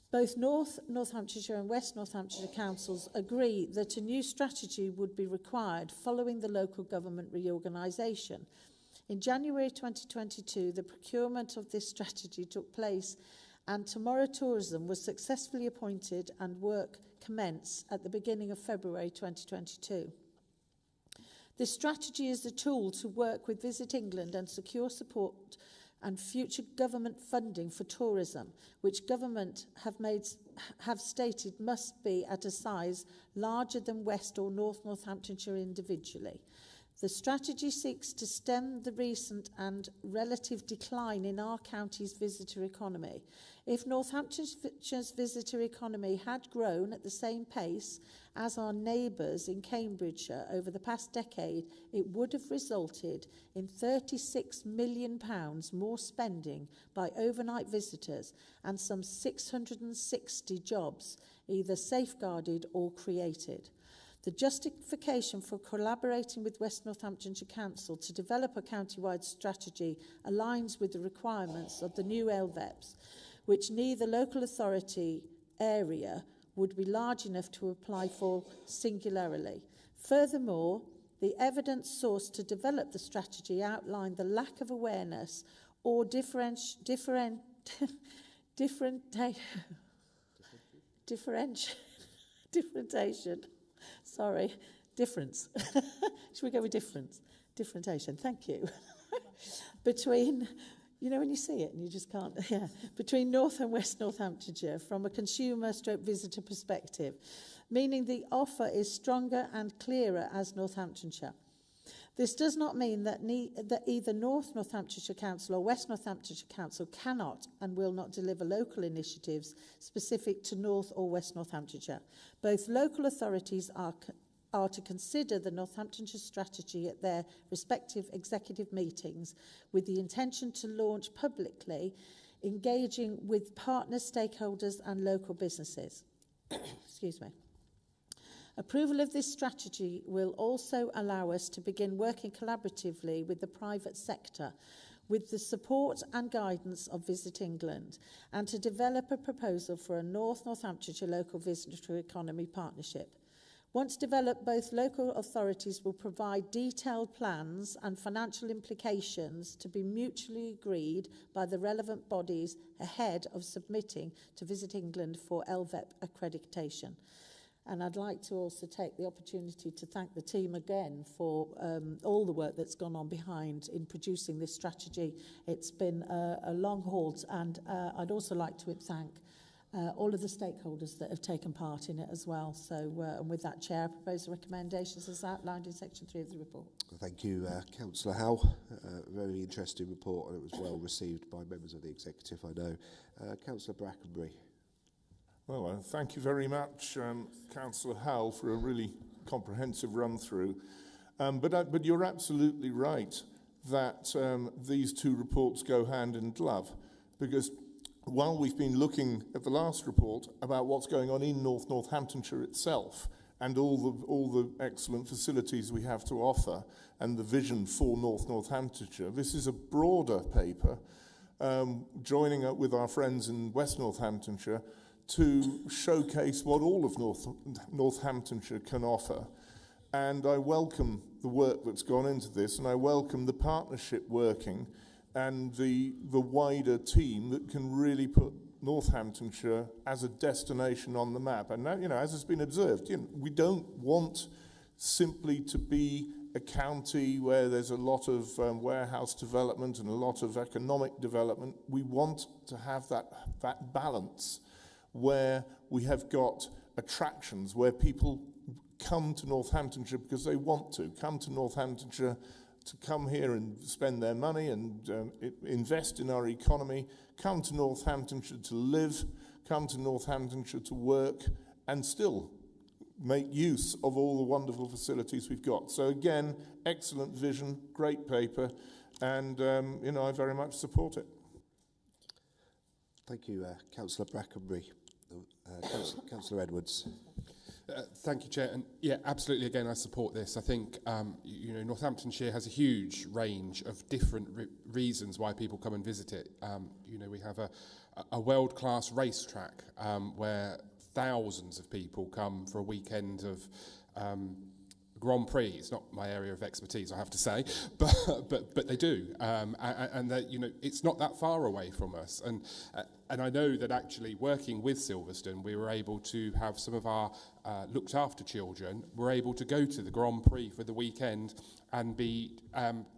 Both Northamptonshire and West Northamptonshire councils agree that a new strategy would be required following the local government reorganisation. In January 2022, the procurement of this strategy took place and Tomorrow Tourism was successfully appointed and work commenced at the beginning of February 2022. This strategy is a tool to work with Visit England and secure support and future government funding for tourism, which government have stated must be at a size larger than West or North Northamptonshire individually. The strategy seeks to stem the recent and relative decline in our county's visitor economy. If Northamptonshire's visitor economy had grown at the same pace as our neighbours in Cambridgeshire over the past decade, it would have resulted in £36 million more spending by overnight visitors and some 660 jobs, either safeguarded or created. The justification for collaborating with West Northamptonshire Council to develop a county-wide strategy aligns with the requirements of the new LVEPs, which neither local authority area would be large enough to apply for singularly. Furthermore, the evidence sourced to develop the strategy outlined the lack of awareness or differentiation difference. Should we go with difference? Differentiation, thank you. Between, you know when you see it and you just can't, between North and West Northamptonshire from a consumer/visitor perspective, meaning the offer is stronger and clearer as Northamptonshire. This does not mean that either North Northamptonshire Council or West Northamptonshire Council cannot and will not deliver local initiatives specific to North or West Northamptonshire. Both local authorities are to consider the Northamptonshire strategy at their respective executive meetings with the intention to launch publicly, engaging with partners, stakeholders and local businesses. Excuse me. Approval of this strategy will also allow us to begin working collaboratively with the private sector with the support and guidance of Visit England and to develop a proposal for a North Northamptonshire local visitor economy partnership. Once developed, both local authorities will provide detailed plans and financial implications to be mutually agreed by the relevant bodies ahead of submitting to Visit England for LVEP accreditation. And I'd like to also take the opportunity to thank the team again for all the work that's gone on behind in producing this strategy. It's been a long haul, and I'd also like to thank all of the stakeholders that have taken part in it as well. So, and with that, Chair, I propose the recommendations as outlined in section 3 of the report. Thank you, Councillor Howell. Very interesting report, and it was well received by members of the executive, I know. Councillor Brackenbury. Well, thank you very much, Councillor Howell, for a really comprehensive run-through. But you're absolutely right that these two reports go hand in glove, because while we've been looking at the last report about what's going on in Northamptonshire itself and all the excellent facilities we have to offer and the vision for Northamptonshire, this is a broader paper joining up with our friends in West Northamptonshire to showcase what all of Northamptonshire can offer. And I welcome the work that's gone into this, and I welcome the partnership working and the wider team that can really put Northamptonshire as a destination on the map. And now, as has been observed, we don't want simply to be a county where there's a lot of warehouse development and a lot of economic development. We want to have that balance where we have got attractions, where people come to Northamptonshire because they want to come to Northamptonshire, to come here and spend their money and invest in our economy, come to Northamptonshire to live, come to Northamptonshire to work, and still make use of all the wonderful facilities we've got. So again, excellent vision, great paper, and I very much support it. Thank you, Councillor Brackenbury. Councillor Edwards. Thank you, Chair. And yeah, absolutely, again, I support this. I think, Northamptonshire has a huge range of different reasons why people come and visit it. We have a world-class racetrack where thousands of people come for a weekend of Grand Prix. It's not my area of expertise, I have to say, but they do, and that, it's not that far away from us. And I know that actually working with Silverstone, we were able to have some of our looked after children were able to go to the Grand Prix for the weekend and be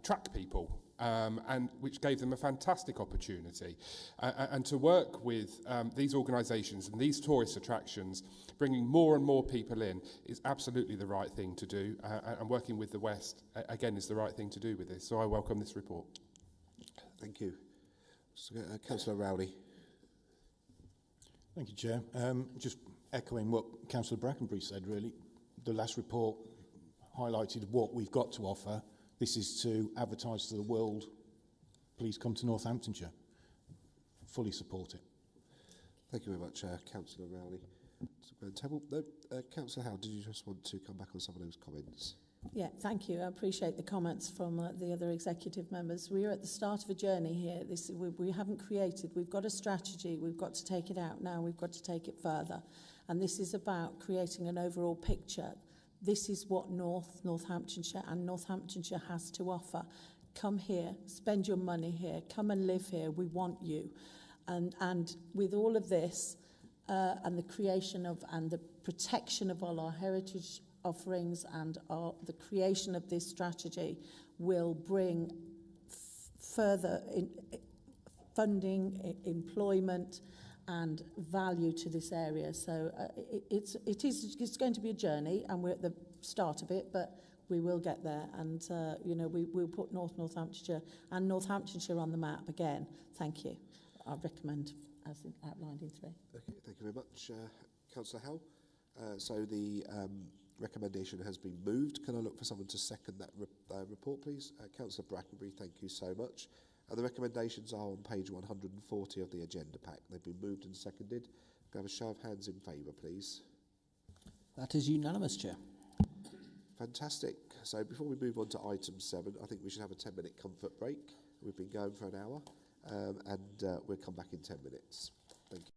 track people. And which gave them a fantastic opportunity. And to work with these organisations and these tourist attractions, bringing more and more people in is absolutely the right thing to do. And working with the West, again, is the right thing to do with this. So I welcome this report. Thank you. Councillor Rowley. Thank you, Chair. Just echoing what Councillor Brackenbury said, really. The last report highlighted what we've got to offer. This is to advertise to the world, please come to Northamptonshire. Fully support it. Thank you very much, Councillor Rowley. Councillor Howell, did you just want to come back on some of those comments? Yeah, thank you. I appreciate the comments from the other executive members. We are at the start of a journey here. We haven't created, we've got a strategy, we've got to take it out now, we've got to take it further. And this is about creating an overall picture. This is what Northamptonshire and Northamptonshire has to offer. Come here, spend your money here, come and live here, we want you. And with all of this, and the creation of and the protection of all our heritage offerings and the creation of this strategy will bring further funding, employment and value to this area. So it's going to be a journey, and we're at the start of it, but we will get there. And we'll put Northamptonshire and Northamptonshire on the map again. Thank you. I recommend as outlined in 3. Okay, thank you very much, Councillor Howell. So the recommendation has been moved. Can I look for someone to second that report, please? Councillor Brackenbury, thank you so much. The recommendations are on page 140 of the agenda pack. They've been moved and seconded. Can I have a show of hands in favour, please? That is unanimous, Chair. Fantastic. So before we move on to item 7, I think we should have a 10-minute comfort break. We've been going for an hour, and we'll come back in 10 minutes. Thank you.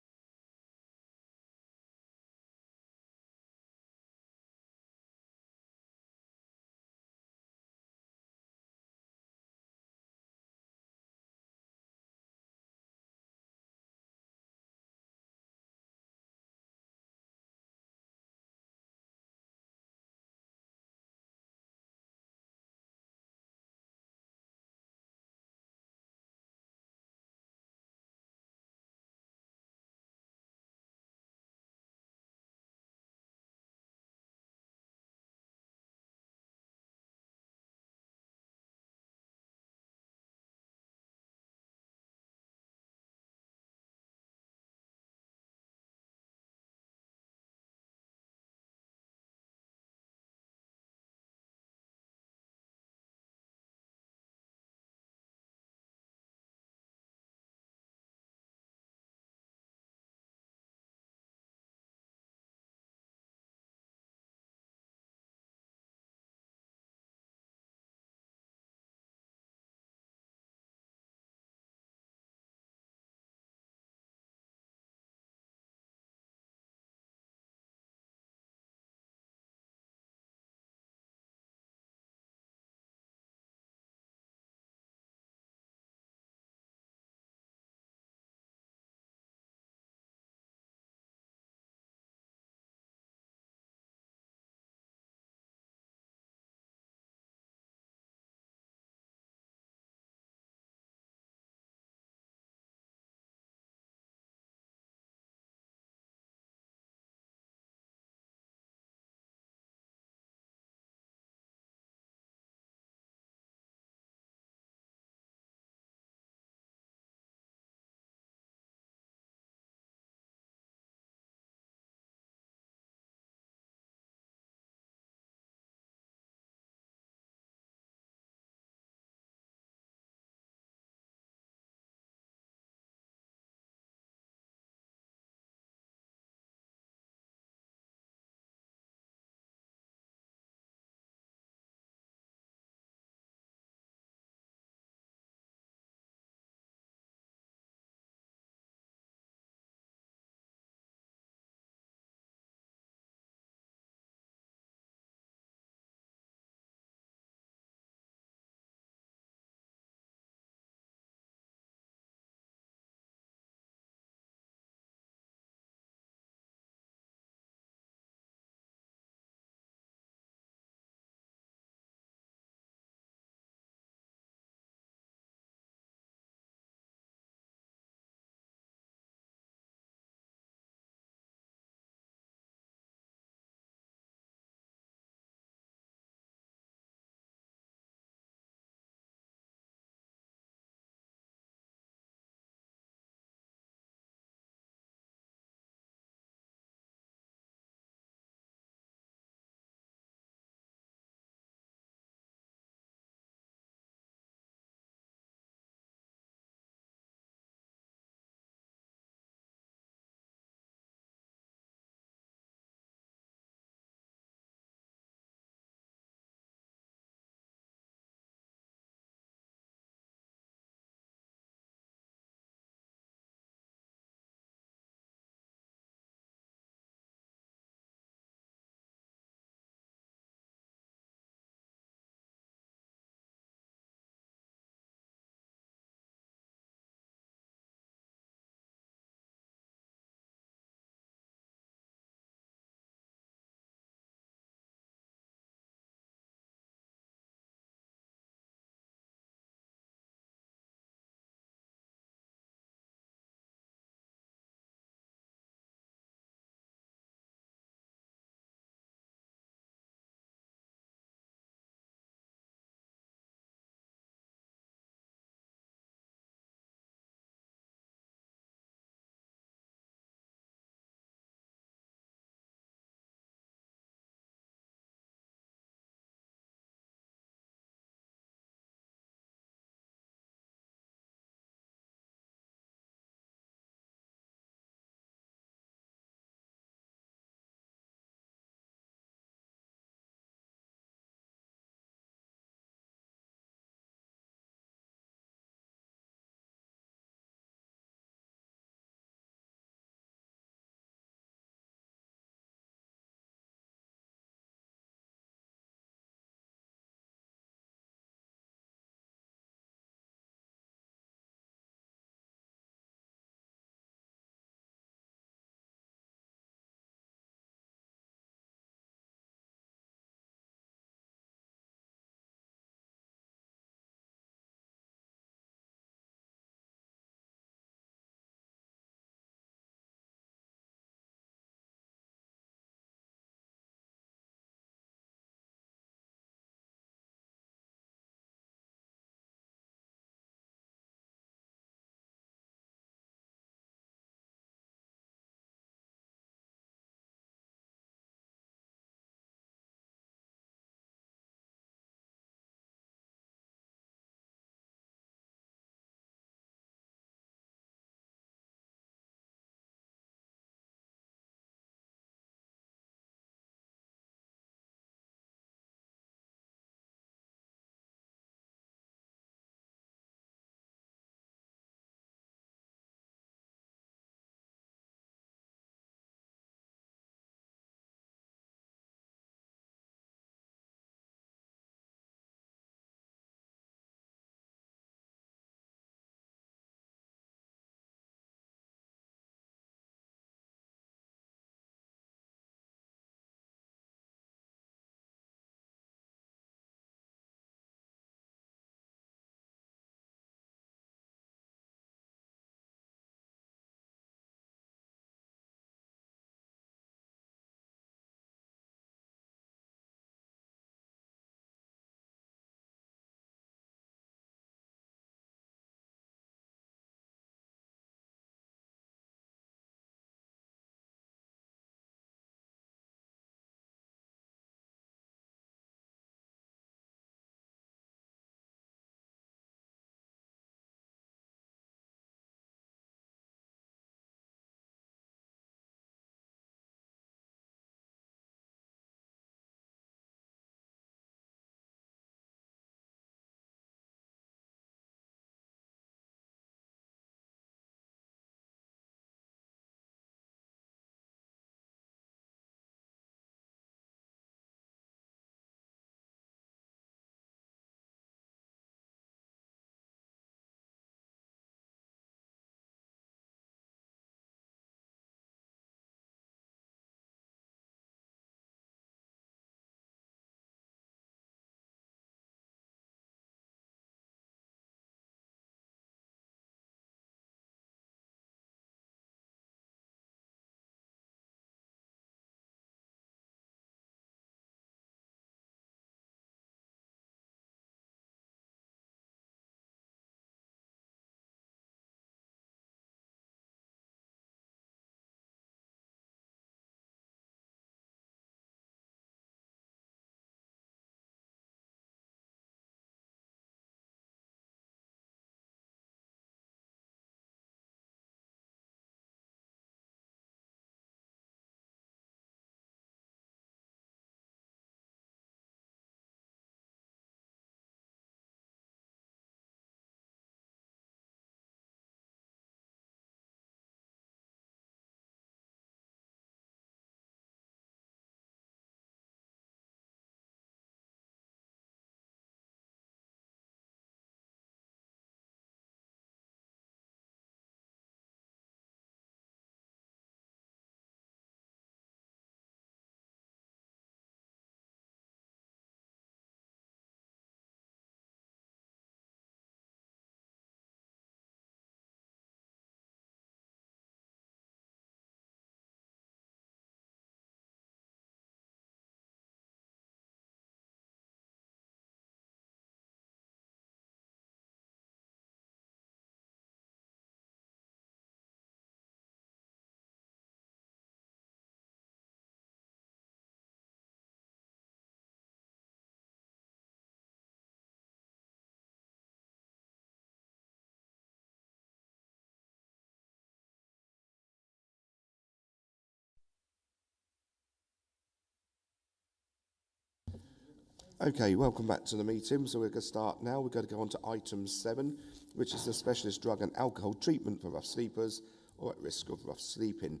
Okay, welcome back to the meeting. So we're going to start now. We're going to go on to item 7, which is the specialist drug and alcohol treatment for rough sleepers or at risk of rough sleeping.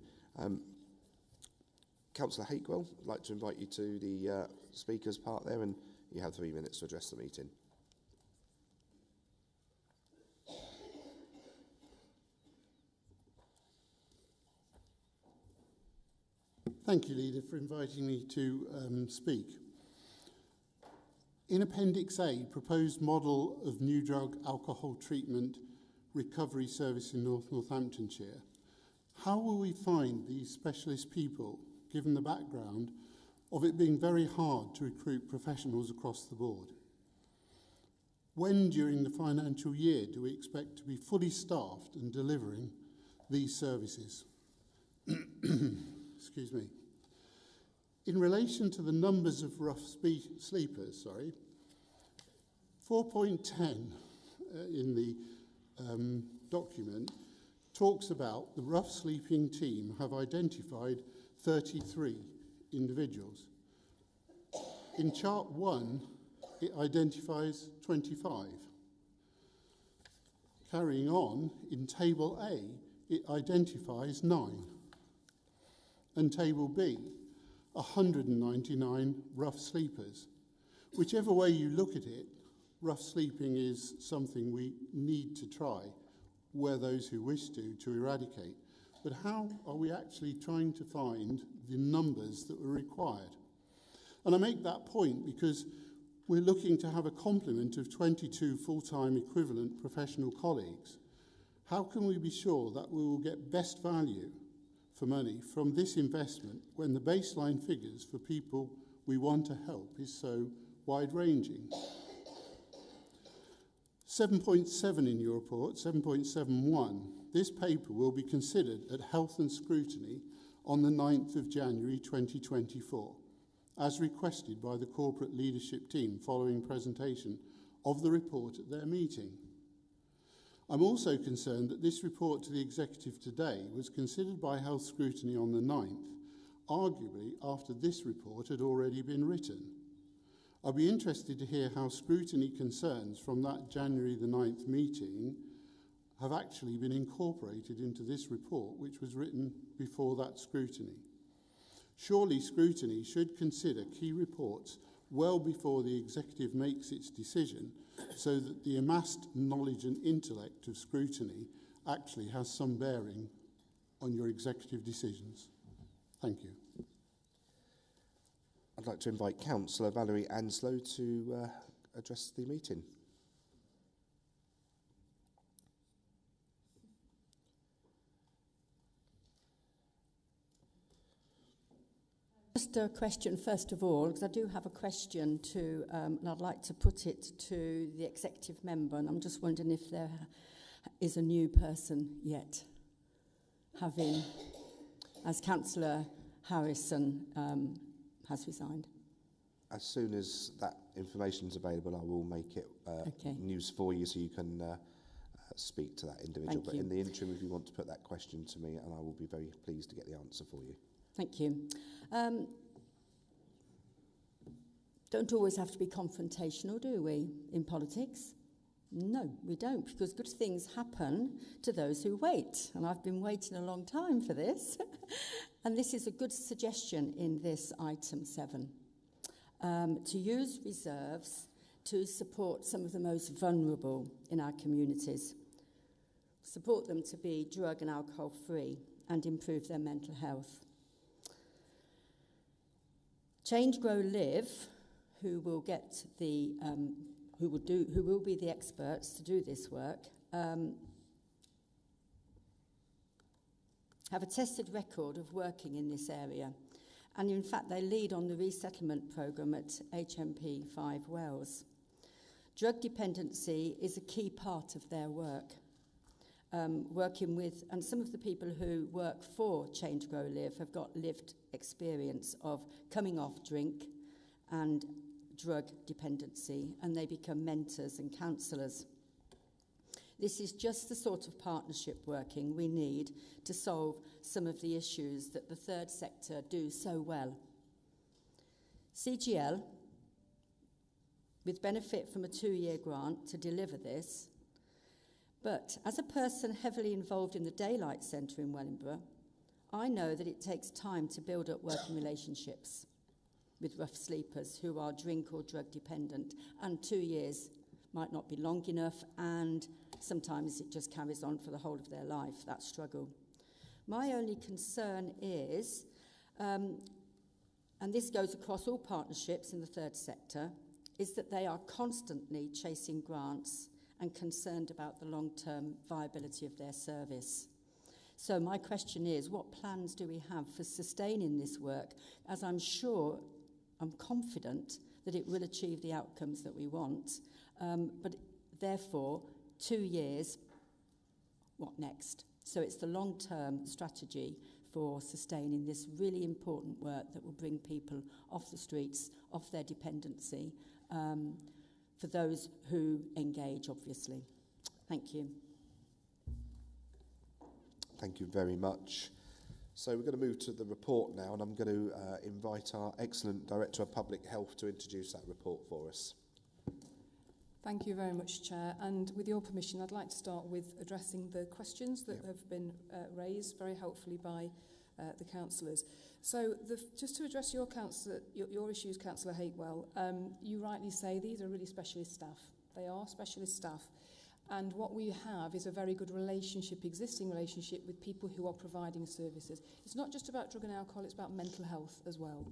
Councillor Hakewell, I'd like to invite you to the speakers part there, and you have 3 minutes to address the meeting. Thank you, Leader, for inviting me to speak. In Appendix A, proposed model of new drug alcohol treatment recovery service in North Northamptonshire, how will we find these specialist people, given the background of it being very hard to recruit professionals across the board? When during the financial year do we expect to be fully staffed and delivering these services? Excuse me. In relation to the numbers of rough sleepers, 4.10 in the document talks about the rough sleeping team have identified 33 individuals. In chart 1, it identifies 25. Carrying on, in table A, it identifies 9. And table B, 199 rough sleepers. Whichever way you look at it, rough sleeping is something we need to try, where those who wish to eradicate. But how are we actually trying to find the numbers that were required? And I make that point because we're looking to have a complement of 22 full-time equivalent professional colleagues. How can we be sure that we will get best value for money from this investment when the baseline figures for people we want to help is so wide-ranging? 7.7 in your report, 7.71, this paper will be considered at Health and Scrutiny on the 9th of January 2024, as requested by the corporate leadership team following presentation of the report at their meeting. I'm also concerned that this report to the Executive today was considered by Health Scrutiny on the 9th, arguably after this report had already been written. I'll be interested to hear how scrutiny concerns from that January the 9th meeting have actually been incorporated into this report, which was written before that scrutiny. Surely scrutiny should consider key reports well before the Executive makes its decision, so that the amassed knowledge and intellect of scrutiny actually has some bearing on your Executive decisions. Thank you. I'd like to invite Councillor Valerie Anslow to address the meeting. Just a question first of all, because I do have a question to, and I'd like to put it to the executive member, and I'm just wondering if there is a new person yet, having, as Councillor Harrison has resigned. As soon as that information is available, I will make it news for you so you can speak to that individual. But in the interim, if you want to put that question to me, and I will be very pleased to get the answer for you. Thank you. Don't always have to be confrontational, do we, in politics? No, we don't, because good things happen to those who wait. And I've been waiting a long time for this. And this is a good suggestion in this item 7. To use reserves to support some of the most vulnerable in our communities. Support them to be drug and alcohol free and improve their mental health. Change, Grow, Live, who will get the who will be the experts to do this work, have a tested record of working in this area, and in fact they lead on the resettlement programme at HMP 5 Wells. Drug dependency is a key part of their work. Working with, and some of the people who work for Change, Grow, Live have got lived experience of coming off drink and drug dependency, and they become mentors and counsellors. This is just the sort of partnership working we need to solve some of the issues that the third sector do so well. CGL with benefit from a 2-year grant to deliver this. But as a person heavily involved in the Daylight Centre in Wellingborough, I know that it takes time to build up working relationships with rough sleepers who are drink or drug dependent, and 2 years might not be long enough, and sometimes it just carries on for the whole of their life, that struggle. My only concern is, and this goes across all partnerships in the third sector, is that they are constantly chasing grants and concerned about the long-term viability of their service. So my question is, what plans do we have for sustaining this work, as I'm confident that it will achieve the outcomes that we want, but therefore 2 years, what next? So it's the long-term strategy for sustaining this really important work that will bring people off the streets, off their dependency, for those who engage, obviously. Thank you. Thank you very much. So we're going to move to the report now, and I'm going to invite our excellent Director of Public Health to introduce that report for us. Thank you very much, Chair. And with your permission, I'd like to start with addressing the questions that have been raised very helpfully by the councillors. So just to address your issues, Councillor Hakewell, you rightly say these are really specialist staff. They are specialist staff. And what we have is a very good relationship, existing relationship with people who are providing services. It's not just about drug and alcohol, it's about mental health as well.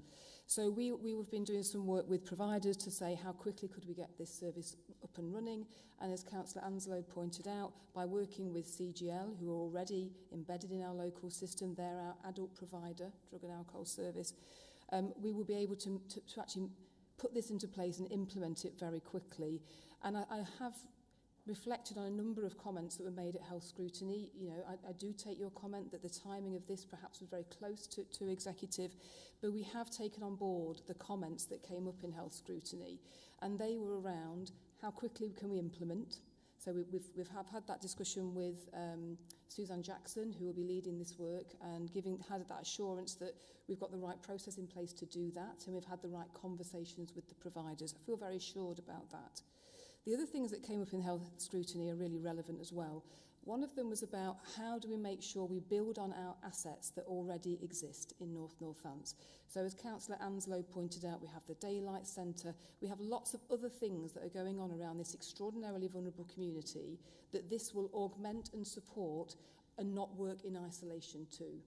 So we have been doing some work with providers to say how quickly could we get this service up and running. And as Councillor Anslow pointed out, by working with CGL, who are already embedded in our local system, they're our adult provider, drug and alcohol service, we will be able to actually put this into place and implement it very quickly. And I have reflected on a number of comments that were made at Health Scrutiny. You know, I do take your comment that the timing of this perhaps was very close to executive, but we have taken on board the comments that came up in Health Scrutiny, and they were around how quickly can we implement. So we've had that discussion with Suzanne Jackson, who will be leading this work, and had that assurance that we've got the right process in place to do that, and we've had the right conversations with the providers. I feel very assured about that. The other things that came up in Health Scrutiny are really relevant as well. One of them was about how do we make sure we build on our assets that already exist in North Northants. So as Councillor Anslow pointed out, we have the Daylight Centre, we have lots of other things that are going on around this extraordinarily vulnerable community that this will augment and support and not work in isolation too.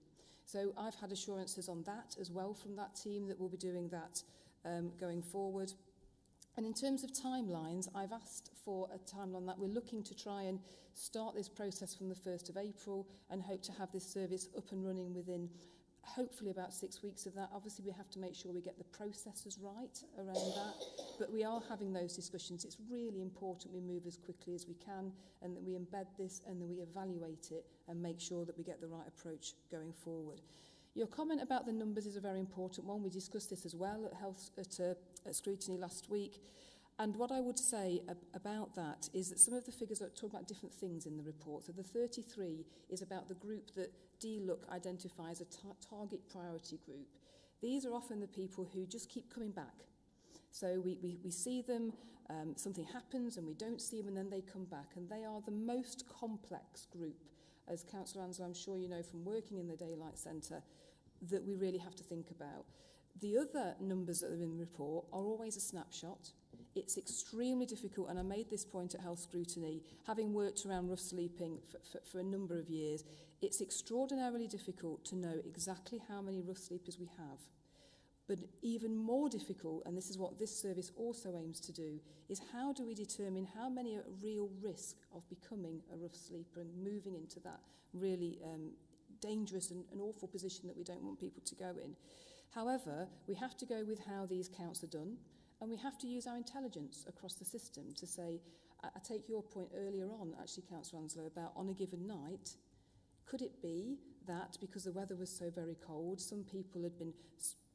So I've had assurances on that as well from that team that we'll be doing that going forward. And in terms of timelines, I've asked for a timeline that we're looking to try and start this process from the 1st of April and hope to have this service up and running within hopefully about 6 weeks of that. Obviously, we have to make sure we get the processes right around that, but we are having those discussions. It's really important we move as quickly as we can and that we embed this and that we evaluate it and make sure that we get the right approach going forward. Your comment about the numbers is a very important one. We discussed this as well at Scrutiny last week. And what I would say about that is that some of the figures are talking about different things in the report. So the 33 is about the group that DLUC identifies as a target priority group. These are often the people who just keep coming back. So we see them, something happens and we don't see them and then they come back. And they are the most complex group, as Councillor Anslow, I'm sure you know from working in the Daylight Centre, that we really have to think about. The other numbers that are in the report are always a snapshot. It's extremely difficult, and I made this point at Health Scrutiny, having worked around rough sleeping for a number of years, it's extraordinarily difficult to know exactly how many rough sleepers we have. But even more difficult, and this is what this service also aims to do, is how do we determine how many are at real risk of becoming a rough sleeper and moving into that really dangerous and awful position that we don't want people to go in. However, we have to go with how these counts are done, and we have to use our intelligence across the system to say, I take your point earlier on, actually, Councillor Anslow, about on a given night, could it be that because the weather was so very cold, some people had been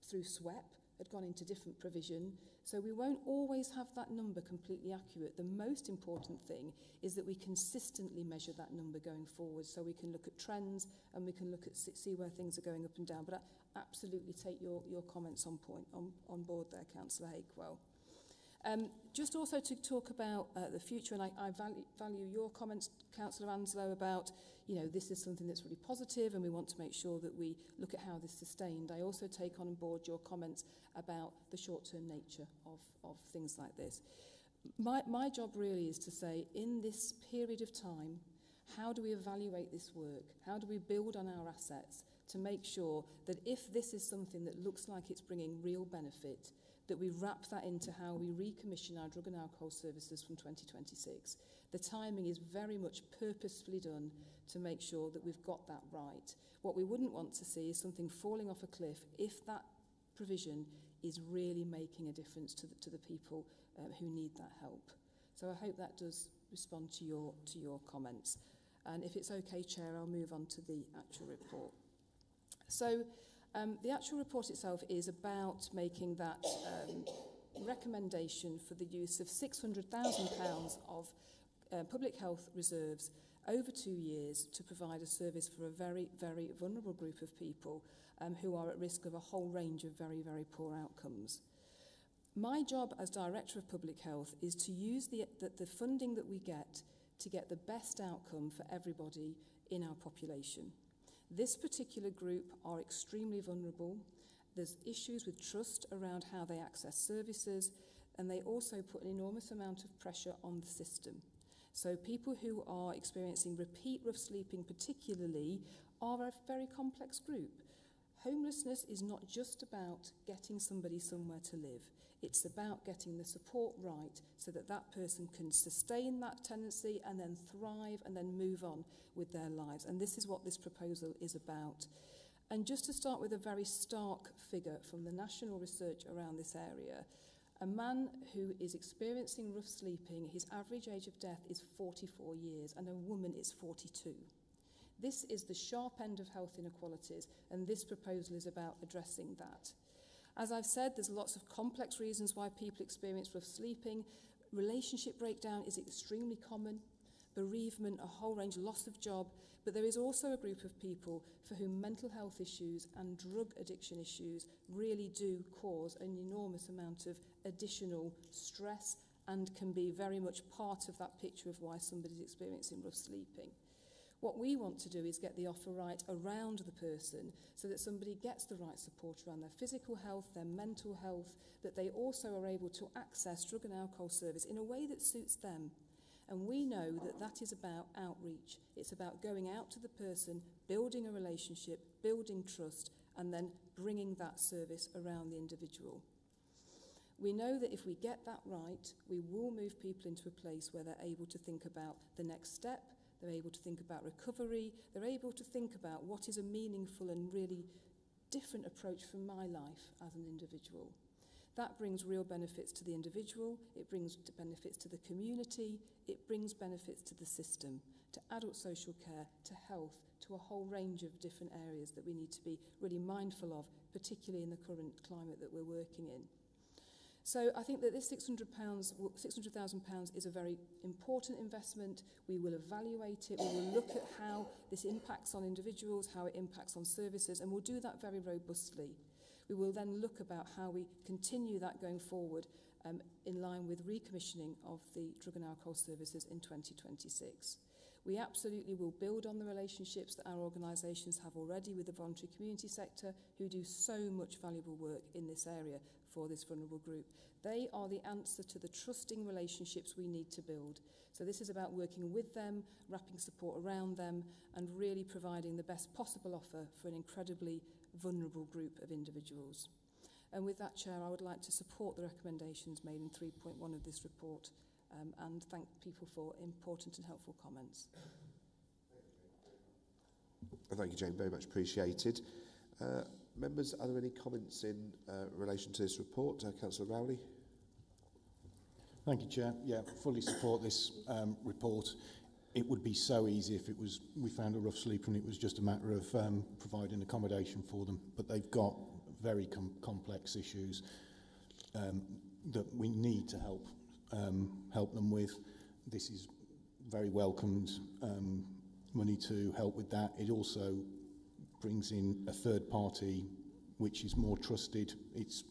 through SWEP, had gone into different provision, so we won't always have that number completely accurate. The most important thing is that we consistently measure that number going forward, so we can look at trends and we can look at see where things are going up and down. But I absolutely take your comments on board there, Councillor Hakewell. Just also to talk about the future, and I value your comments, Councillor Anslow, about, you know, this is something that's really positive and we want to make sure that we look at how this is sustained. I also take on board your comments about the short-term nature of things like this. My job really is to say, in this period of time, how do we evaluate this work? How do we build on our assets to make sure that if this is something that looks like it's bringing real benefit, that we wrap that into how we recommission our drug and alcohol services from 2026. The timing is very much purposefully done to make sure that we've got that right. What we wouldn't want to see is something falling off a cliff if that provision is really making a difference to the people who need that help. So I hope that does respond to your comments. And if it's okay, Chair, I'll move on to the actual report. So the actual report itself is about making that recommendation for the use of £600,000 of public health reserves over 2 years to provide a service for a very, very vulnerable group of people who are at risk of a whole range of very, very poor outcomes. My job as Director of Public Health is to use the funding that we get to get the best outcome for everybody in our population. This particular group are extremely vulnerable. There's issues with trust around how they access services, and they also put an enormous amount of pressure on the system. So people who are experiencing repeat rough sleeping particularly are a very complex group. Homelessness is not just about getting somebody somewhere to live. It's about getting the support right so that that person can sustain that tenancy and then thrive and then move on with their lives. And this is what this proposal is about. And just to start with a very stark figure from the national research around this area, a man who is experiencing rough sleeping, his average age of death is 44 years, and a woman is 42. This is the sharp end of health inequalities, and this proposal is about addressing that. As I've said, there's lots of complex reasons why people experience rough sleeping. Relationship breakdown is extremely common, bereavement, a whole range, loss of job, but there is also a group of people for whom mental health issues and drug addiction issues really do cause an enormous amount of additional stress and can be very much part of that picture of why somebody's experiencing rough sleeping. What we want to do is get the offer right around the person so that somebody gets the right support around their physical health, their mental health, that they also are able to access drug and alcohol service in a way that suits them. And we know that that is about outreach. It's about going out to the person, building a relationship, building trust, and then bringing that service around the individual. We know that if we get that right, we will move people into a place where they're able to think about the next step, they're able to think about recovery, they're able to think about what is a meaningful and really different approach from my life as an individual. That brings real benefits to the individual, it brings benefits to the community, it brings benefits to the system, to adult social care, to health, to a whole range of different areas that we need to be really mindful of, particularly in the current climate that we're working in. So I think that this £600,000 is a very important investment. We will evaluate it, we will look at how this impacts on individuals, how it impacts on services, and we'll do that very robustly. We will then look about how we continue that going forward in line with recommissioning of the drug and alcohol services in 2026. We absolutely will build on the relationships that our organisations have already with the voluntary community sector, who do so much valuable work in this area for this vulnerable group. They are the answer to the trusting relationships we need to build. So this is about working with them, wrapping support around them, and really providing the best possible offer for an incredibly vulnerable group of individuals. And with that, Chair, I would like to support the recommendations made in 3.1 of this report and thank people for important and helpful comments. Thank you, Jane. Very much appreciated. Members, are there any comments in relation to this report? Councillor Rowley. Thank you, Chair. Yeah, fully support this report. It would be so easy if it was we found a rough sleeper and it was just a matter of providing accommodation for them. But they've got very complex issues that we need to help them with. This is very welcomed money to help with that. It also brings in a third party which is more trusted. It's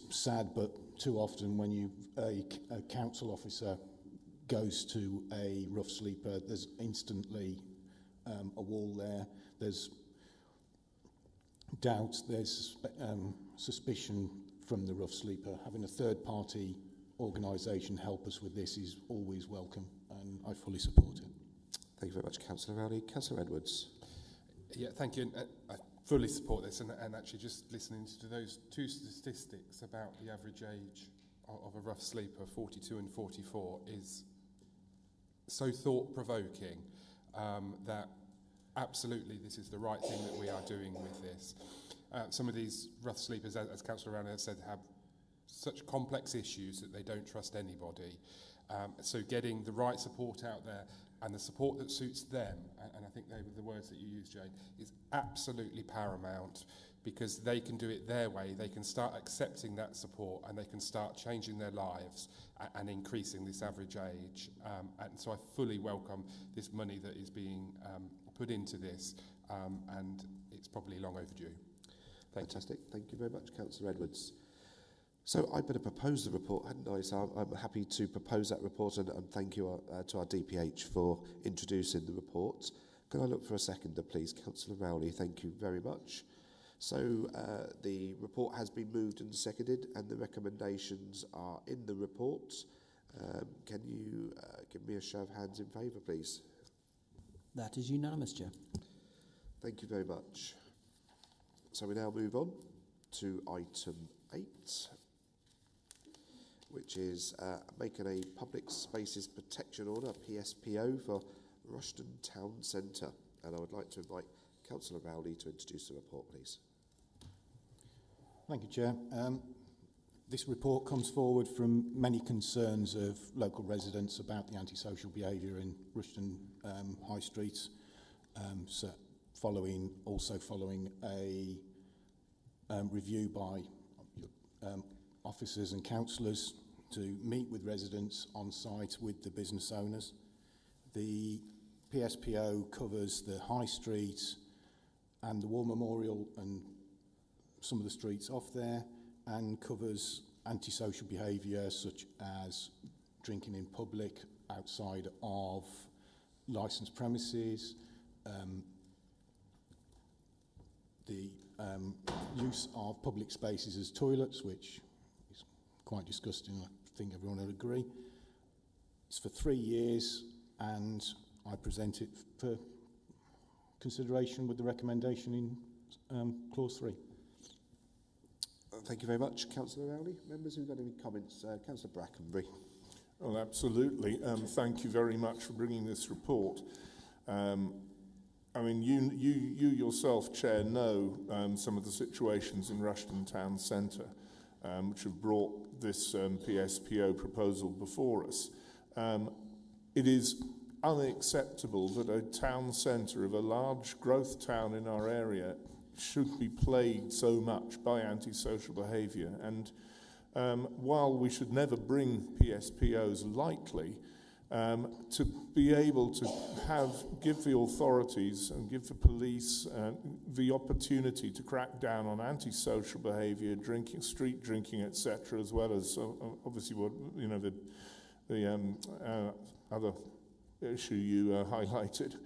sad, but too often when a council officer goes to a rough sleeper, there's instantly a wall there. There's doubt, there's suspicion from the rough sleeper. Having a third-party organisation help us with this is always welcome, and I fully support it. Thank you very much, Councillor Rowley. Councillor Edwards. Yeah, thank you. And, I fully support this, and actually just listening to those two statistics about the average age of a rough sleeper, 42 and 44, is so thought-provoking that absolutely this is the right thing that we are doing with this. Some of these rough sleepers, as Councillor Rowley has said, have such complex issues that they don't trust anybody. So getting the right support out there and the support that suits them, and I think they were the words that you used, Jane, is absolutely paramount, because they can do it their way. They can start accepting that support and they can start changing their lives and increasing this average age. And so I fully welcome this money that is being put into this, and it's probably long overdue. Fantastic. Thank you very much, Councillor Edwards. So I better propose the report, hadn't I? So I'm happy to propose that report, and thank you to our DPH for introducing the report. Can I look for a seconder, please? Councillor Rowley, thank you very much. So the report has been moved and seconded, and the recommendations are in the report. Can you give me a show of hands in favour, please? That is unanimous, Chair. Thank you very much. So we now move on to item 8, which is making a Public Spaces Protection Order, PSPO, for Rushden Town Centre. And I would like to invite Councillor Rowley to introduce the report, please. Thank you, Chair. This report comes forward from many concerns of local residents about the antisocial behaviour in Rushden High Street, so following a review by officers and councillors to meet with residents on site with the business owners. The PSPO covers the High Street and the War Memorial and some of the streets off there, and covers antisocial behaviour such as drinking in public outside of licensed premises, the use of public spaces as toilets, which is quite disgusting. I think everyone would agree. It's for 3 years, and I present it for consideration with the recommendation in clause 3. Thank you very much, Councillor Rowley. Members who've got any comments? Councillor Brackenbury. Well, absolutely. Thank you very much for bringing this report. I mean, you yourself, Chair, know some of the situations in Rushden Town Centre which have brought this PSPO proposal before us. It is unacceptable that a town centre of a large growth town in our area should be plagued so much by antisocial behaviour. And while we should never bring PSPOs lightly, to be able to give the authorities and give the police the opportunity to crack down on antisocial behaviour, drinking, street drinking, etc., as well as obviously what the other issue you highlighted,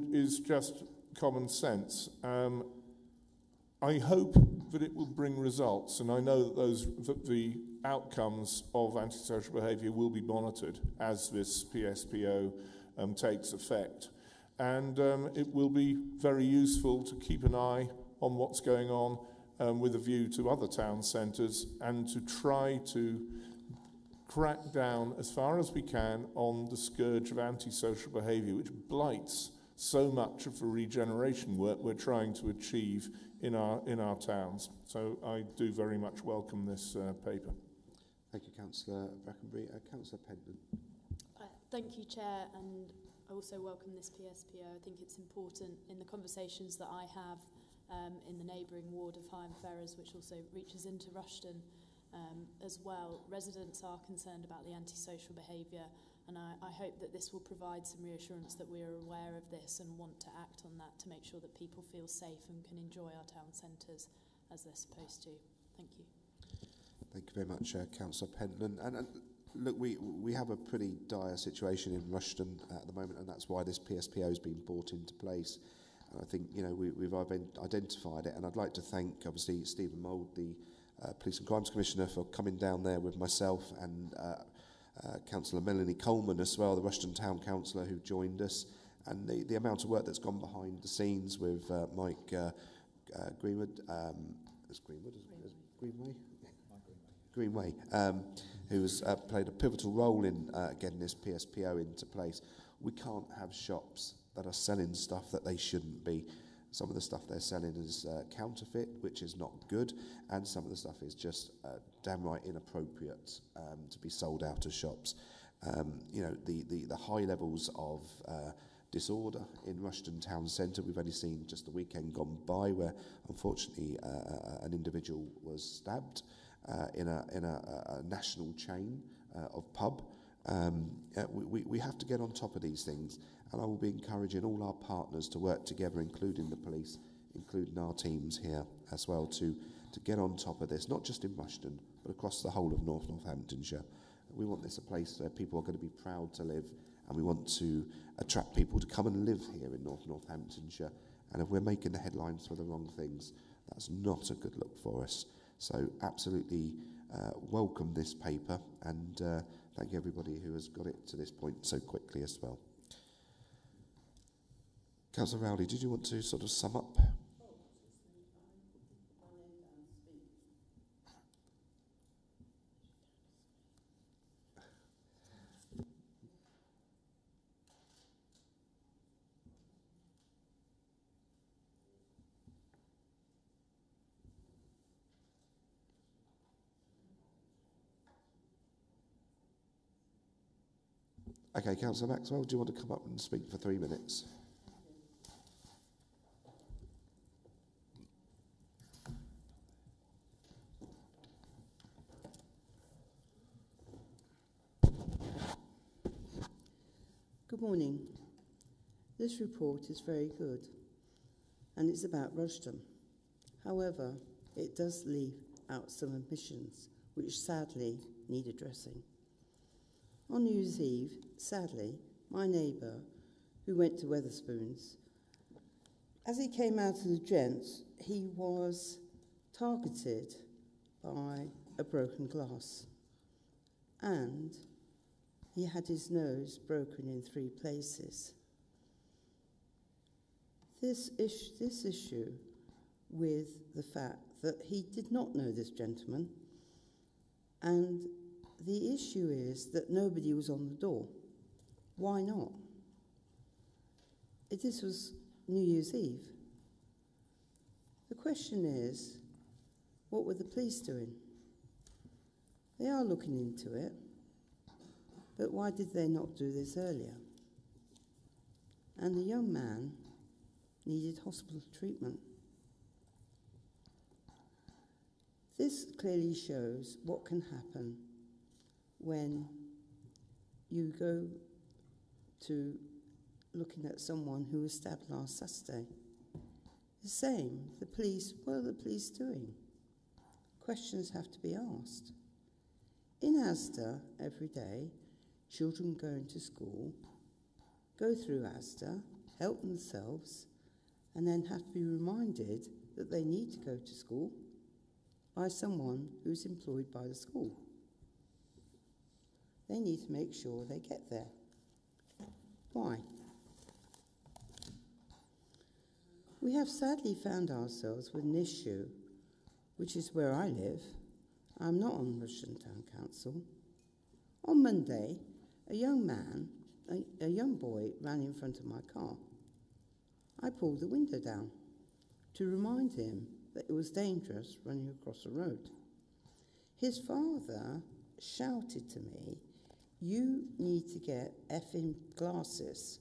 is just common sense. I hope that it will bring results, and I know that the outcomes of antisocial behaviour will be monitored as this PSPO takes effect. And it will be very useful to keep an eye on what's going on with a view to other town centres, and to try to crack down as far as we can on the scourge of antisocial behaviour, which blights so much of the regeneration work we're trying to achieve in our towns. So I do very much welcome this paper. Thank you, Councillor Brackenbury. Councillor Pendon. Thank you, Chair, and I also welcome this PSPO. I think it's important in the conversations that I have in the neighbouring ward of High and Ferrers, which also reaches into Rushden as well. Residents are concerned about the antisocial behaviour, and I hope that this will provide some reassurance that we are aware of this and want to act on that to make sure that people feel safe and can enjoy our town centres as they're supposed to. Thank you. Thank you very much, Councillor Pentland. And look, we have a pretty dire situation in Rushden at the moment, and that's why this PSPO has been brought into place. And I think, you know, we've identified it, and I'd like to thank, obviously, Stephen Mould, the Police and Crimes Commissioner, for coming down there with myself and Councillor Melanie Coleman as well, the Rushden Town Councillor, who joined us, and the amount of work that's gone behind the scenes with Mike Greenwood, Greenway, who's played a pivotal role in getting this PSPO into place. We can't have shops that are selling stuff that they shouldn't be. Some of the stuff they're selling is counterfeit, which is not good, and some of the stuff is just downright inappropriate to be sold out of shops. You know, the high levels of disorder in Rushden Town Centre, we've only seen just the weekend gone by, where unfortunately an individual was stabbed in a national chain of pub. We have to get on top of these things, and I will be encouraging all our partners to work together, including the police, including our teams here as well, to get on top of this, not just in Rushden, but across the whole of Northamptonshire. We want this a place where people are going to be proud to live, and we want to attract people to come and live here in Northamptonshire. And if we're making the headlines for the wrong things, that's not a good look for us. So absolutely welcome this paper, and thank you everybody who has got it to this point so quickly as well. Councillor Rowley, did you want to sort of sum up? Okay, Councillor Maxwell, do you want to come up and speak for 3 minutes? Good morning. This report is very good, and it's about Rushden. However, it does leave out some omissions which sadly need addressing. On New Year's Eve, sadly, my neighbour, who went to Wetherspoons, as he came out of the gents, he was targeted by a broken glass, and he had his nose broken in 3 places. This issue with the fact that he did not know this gentleman, and the issue is that nobody was on the door. Why not? This was New Year's Eve. The question is, what were the police doing? They are looking into it, but why did they not do this earlier? And the young man needed hospital treatment. This clearly shows what can happen when you go to looking at someone who was stabbed last Saturday. The same, the police, what are the police doing? Questions have to be asked. In Asda, every day, children going to school go through Asda, help themselves, and then have to be reminded that they need to go to school by someone who's employed by the school. They need to make sure they get there. Why? We have sadly found ourselves with an issue, which is where I live. I'm not on Rushden Town Council. On Monday, a young boy ran in front of my car. I pulled the window down to remind him that it was dangerous running across the road. His father shouted to me, "You need to get effing glasses."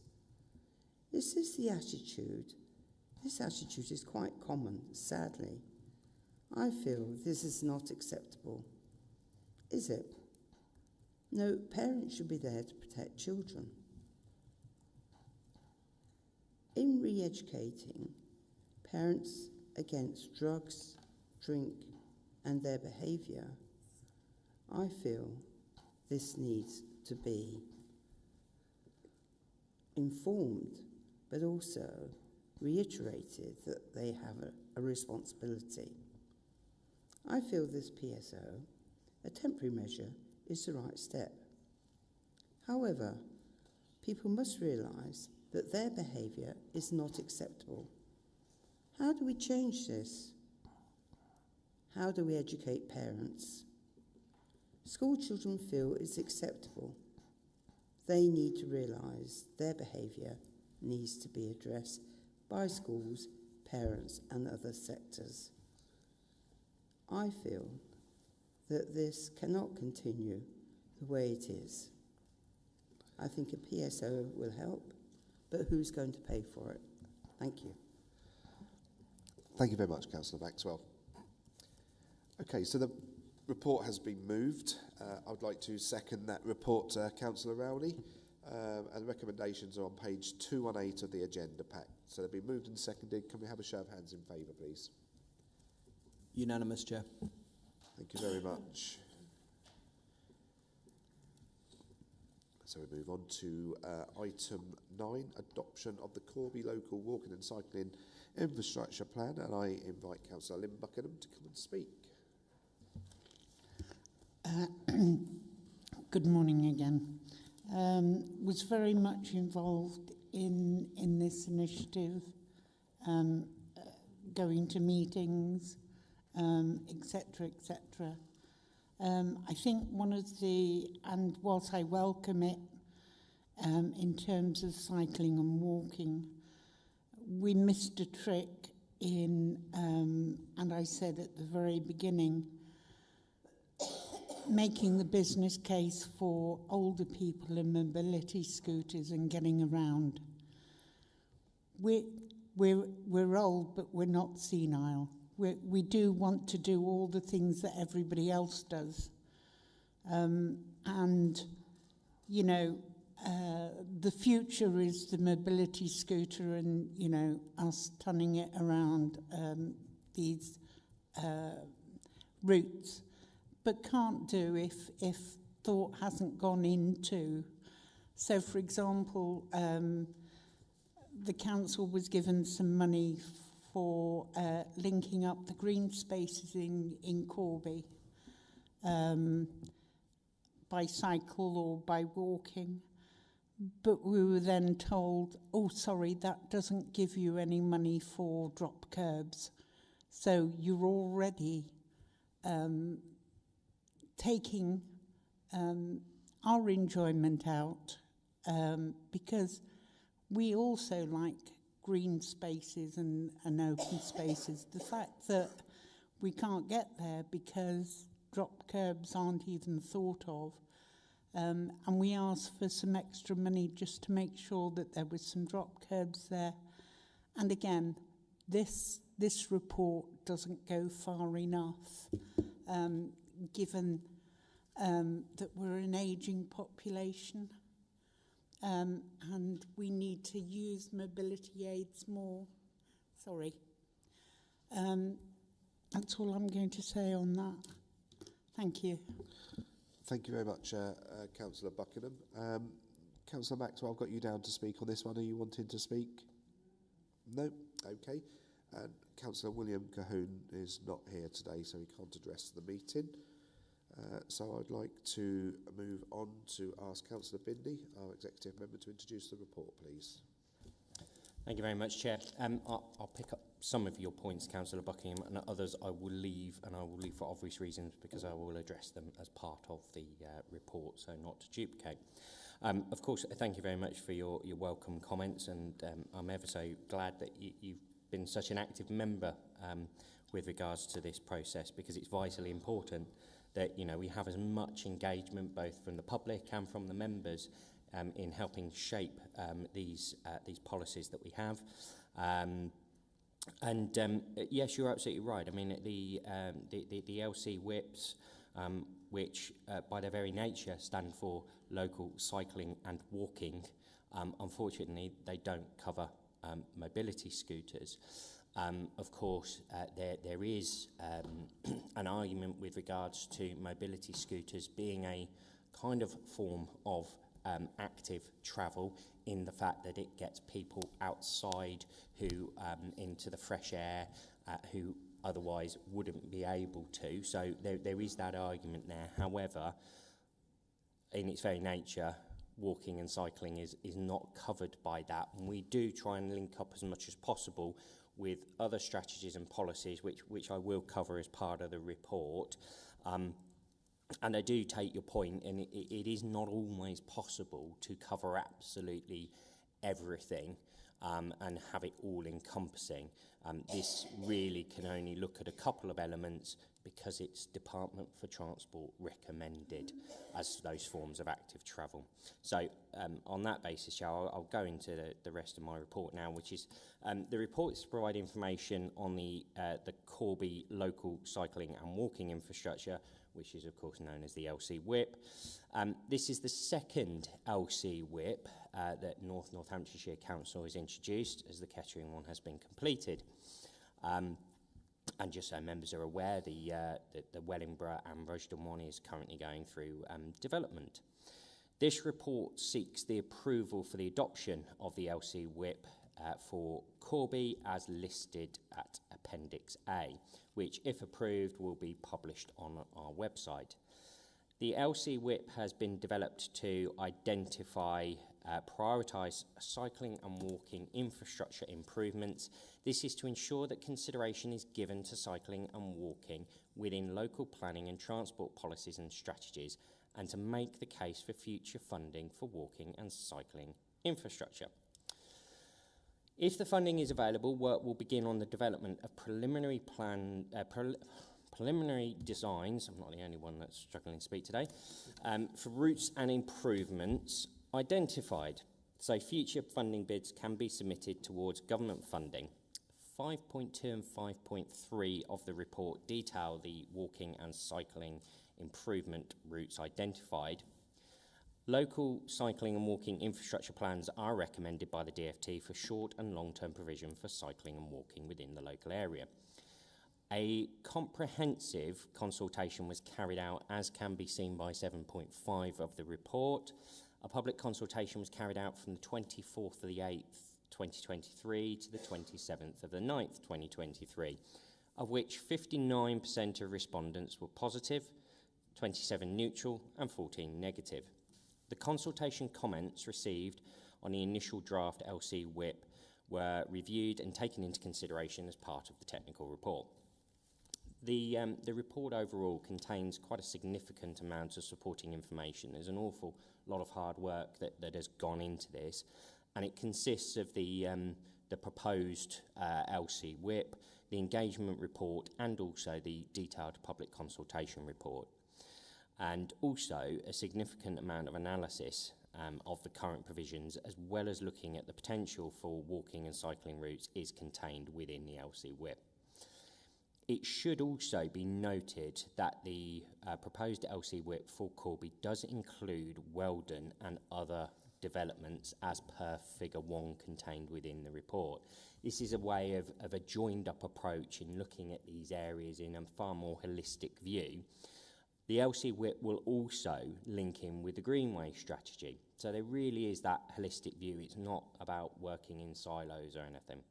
This is the attitude. This attitude is quite common, sadly. I feel this is not acceptable. Is it? No, parents should be there to protect children. In re-educating parents against drugs, drink, and their behaviour, I feel this needs to be informed, but also reiterated that they have a responsibility. I feel this PSO, a temporary measure, is the right step. However, people must realise that their behaviour is not acceptable. How do we change this? How do we educate parents? School children feel it's acceptable. They need to realise their behaviour needs to be addressed by schools, parents and other sectors. I feel that this cannot continue the way it is. I think a PSO will help, but who's going to pay for it? Thank you. Thank you very much, Councillor Maxwell. Okay, so the report has been moved. I would like to second that report, Councillor Rowley. And the recommendations are on page 218 of the agenda pack. So they've been moved and seconded. Can we have a show of hands in favour, please? Unanimous, Chair. Thank you very much. So we move on to item 9, adoption of the Corby Local Walking and Cycling Infrastructure Plan. And I invite Councillor Lynn Buckingham to come and speak. Good morning again. Was very much involved in this initiative, going to meetings, etc., etc. I think one of the, and whilst I welcome it in terms of cycling and walking, we missed a trick in, and I said at the very beginning, making the business case for older people in mobility scooters and getting around. We're old, but we're not senile. We do want to do all the things that everybody else does. And, you know, the future is the mobility scooter and, you know, us turning it around these routes. But can't do if thought hasn't gone into. So, for example, the council was given some money for linking up the green spaces in Corby by cycle or by walking. But we were then told, oh, sorry, that doesn't give you any money for drop curbs. So you're already taking our enjoyment out because we also like green spaces and open spaces. The fact that we can't get there because drop curbs aren't even thought of, and we asked for some extra money just to make sure that there was some drop curbs there. And again, this report doesn't go far enough, given that we're an ageing population, and we need to use mobility aids more. Sorry. That's all I'm going to say on that. Thank you. Thank you very much, Councillor Buckingham. Councillor Maxwell, I've got you down to speak on this one. Are you wanting to speak? No? Okay. And Councillor William Cahoon is not here today, so he can't address the meeting. So I'd like to move on to ask Councillor Bindi, our executive member, to introduce the report, please. Thank you very much, Chair. I'll pick up some of your points, Councillor Buckingham, and others I will leave, and I will leave for obvious reasons because I will address them as part of the report, so not to duplicate. Of course, thank you very much for your welcome comments, and I'm ever so glad that you've been such an active member with regards to this process, because it's vitally important that, you know, we have as much engagement both from the public and from the members in helping shape these policies that we have. Yes, you're absolutely right. I mean, the LC whips, which by their very nature stand for local cycling and walking, unfortunately, they don't cover mobility scooters. Of course, there is an argument with regards to mobility scooters being a kind of form of active travel, in the fact that it gets people outside who into the fresh air who otherwise wouldn't be able to. So there is that argument there. However, in its very nature, walking and cycling is not covered by that, and we do try and link up as much as possible with other strategies and policies, which I will cover as part of the report. And I do take your point, and it is not always possible to cover absolutely everything and have it all encompassing. This really can only look at a couple of elements because it's Department for Transport recommended as those forms of active travel. So on that basis, I'll go into the rest of my report now, which is the report is to provide information on the Corby local cycling and walking infrastructure, which is of course known as the LC WIP. This is the second LC WIP that Northamptonshire Council has introduced, as the Kettering one has been completed. And just so members are aware, the Wellingborough and Rushden one is currently going through development. This report seeks the approval for the adoption of the LC WIP for Corby as listed at Appendix A, which, if approved, will be published on our website. The LC WIP has been developed to identify, prioritise cycling and walking infrastructure improvements. This is to ensure that consideration is given to cycling and walking within local planning and transport policies and strategies, and to make the case for future funding for walking and cycling infrastructure. If the funding is available, work will begin on the development of preliminary designs, I'm not the only one that's struggling to speak today, for routes and improvements identified. So future funding bids can be submitted towards government funding. 5.2 and 5.3 of the report detail the walking and cycling improvement routes identified. Local cycling and walking infrastructure plans are recommended by the DFT for short and long-term provision for cycling and walking within the local area. A comprehensive consultation was carried out, as can be seen by 7.5 of the report. A public consultation was carried out from the 24th of the 8th, 2023 to the 27th of the 9th, 2023, of which 59% of respondents were positive, 27 neutral and 14 negative. The consultation comments received on the initial draft LC WIP were reviewed and taken into consideration as part of the technical report. The report overall contains quite a significant amount of supporting information. There's an awful lot of hard work that has gone into this, and it consists of the proposed LC WIP, the engagement report, and also the detailed public consultation report. And also a significant amount of analysis of the current provisions, as well as looking at the potential for walking and cycling routes, is contained within the LC WIP. It should also be noted that the proposed LC WIP for Corby does include Weldon and other developments as per figure 1 contained within the report. This is a way of a joined up approach in looking at these areas in a far more holistic view. The LC WIP will also link in with the Greenway strategy. So there really is that holistic view. It's not about working in silos or anything.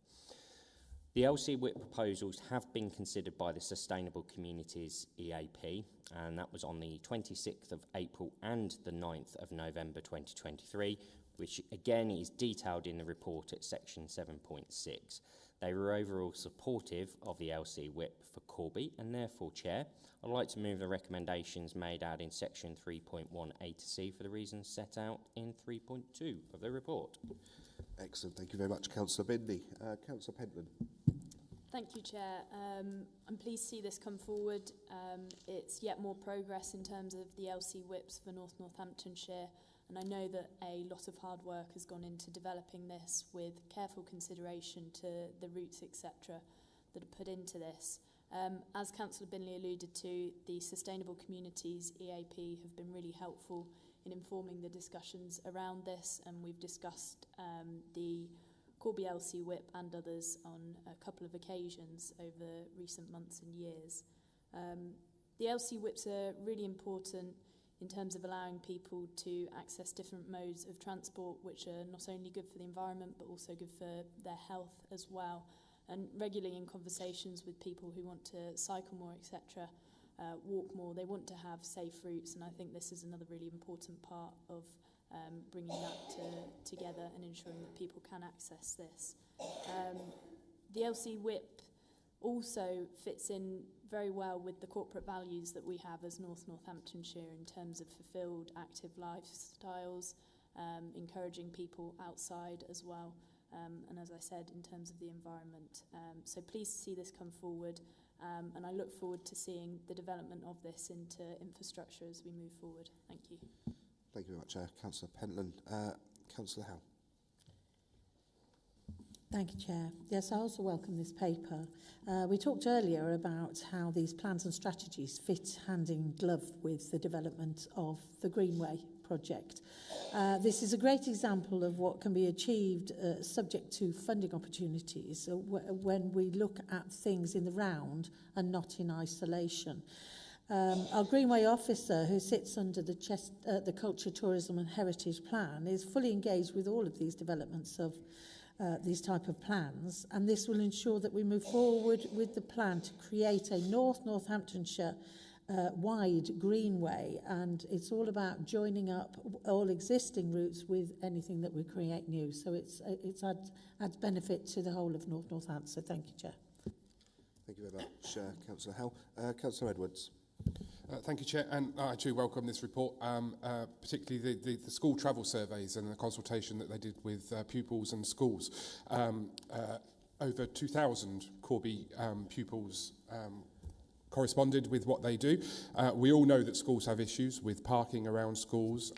The LC WIP proposals have been considered by the Sustainable Communities EAP, and that was on the 26th of April and the 9th of November 2023, which again is detailed in the report at section 7.6. They were overall supportive of the LC WIP for Corby, and therefore, Chair, I'd like to move the recommendations made out in section 3.1A to C for the reasons set out in 3.2 of the report. Excellent. Thank you very much, Councillor Bindley. Councillor Pentland. Thank you, Chair. I'm pleased to see this come forward. It's yet more progress in terms of the LC WIPs for Northamptonshire, and I know that a lot of hard work has gone into developing this with careful consideration to the routes, etc., that are put into this. As Councillor Binley alluded to, the Sustainable Communities EAP have been really helpful in informing the discussions around this, and we've discussed the Corby LC Whip and others on a couple of occasions over recent months and years. The LC Whips are really important in terms of allowing people to access different modes of transport, which are not only good for the environment but also good for their health as well. And regularly in conversations with people who want to cycle more, etc., walk more, they want to have safe routes, and I think this is another really important part of bringing that together and ensuring that people can access this. The LC Whip also fits in very well with the corporate values that we have as North Northamptonshire in terms of fulfilled active lifestyles, encouraging people outside as well, and as I said, in terms of the environment. So pleased to see this come forward, and I look forward to seeing the development of this into infrastructure as we move forward. Thank you. Thank you very much, Councillor Pentland. Councillor Howe. Thank you, Chair. Yes, I also welcome this paper. We talked earlier about how these plans and strategies fit hand in glove with the development of the Greenway project. This is a great example of what can be achieved subject to funding opportunities when we look at things in the round and not in isolation. Our Greenway officer, who sits under the Culture, Tourism and Heritage Plan, is fully engaged with all of these developments of these type of plans, and this will ensure that we move forward with the plan to create a North Northamptonshire wide greenway, and it's all about joining up all existing routes with anything that we create new. So it's adds benefit to the whole of North Northampton. So thank you, Chair. Thank you very much, Councillor Howe. Councillor Edwards. Thank you, Chair, and I too welcome this report, particularly the school travel surveys and the consultation that they did with pupils and schools. Over 2,000 Corby pupils corresponded with what they do. We all know that schools have issues with parking around schools,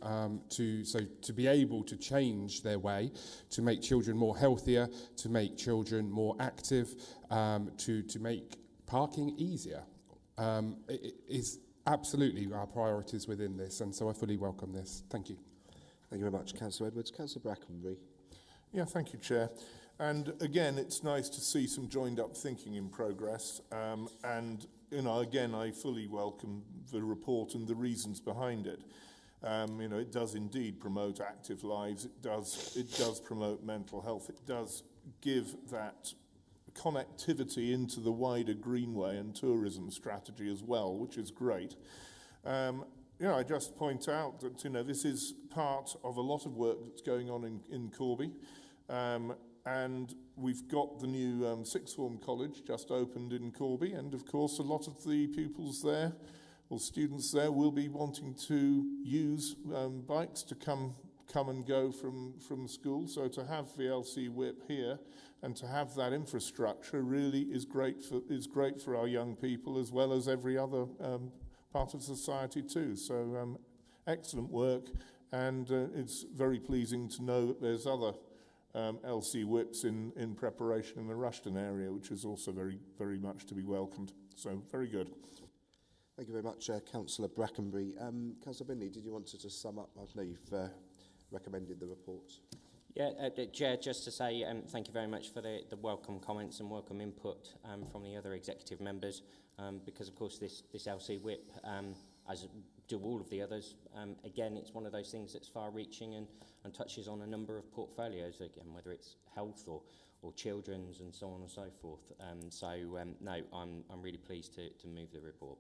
so to be able to change their way, to make children more healthier, to make children more active, to make parking easier. It is absolutely our priorities within this, and so I fully welcome this. Thank you. Thank you very much, Councillor Edwards. Councillor Brackenbury. Yeah, thank you, Chair. And again, it's nice to see some joined-up thinking in progress. And again, I fully welcome the report and the reasons behind it. It does indeed promote active lives. It does promote mental health. It does give that connectivity into the wider Greenway and tourism strategy as well, which is great. I just point out that this is part of a lot of work that's going on in Corby, and we've got the new sixth form college just opened in Corby, and of course a lot of the pupils there or students there will be wanting to use bikes to come and go from school. So to have VLC Whip here and to have that infrastructure really is great for our young people as well as every other part of society too. So excellent work, and it's very pleasing to know that there's other LC Whips in preparation in the Rushden area, which is also very, very much to be welcomed. So very good. Thank you very much, Councillor Brackenbury. Councillor Binley, did you want to sum up? I know you've recommended the report. Yeah, Chair, just to say thank you very much for the welcome comments and welcome input from the other executive members, because of course this LC Whip, as do all of the others, again it's one of those things that's far-reaching and touches on a number of portfolios, again whether it's health or children's and so on and so forth. No, I'm really pleased to move the report.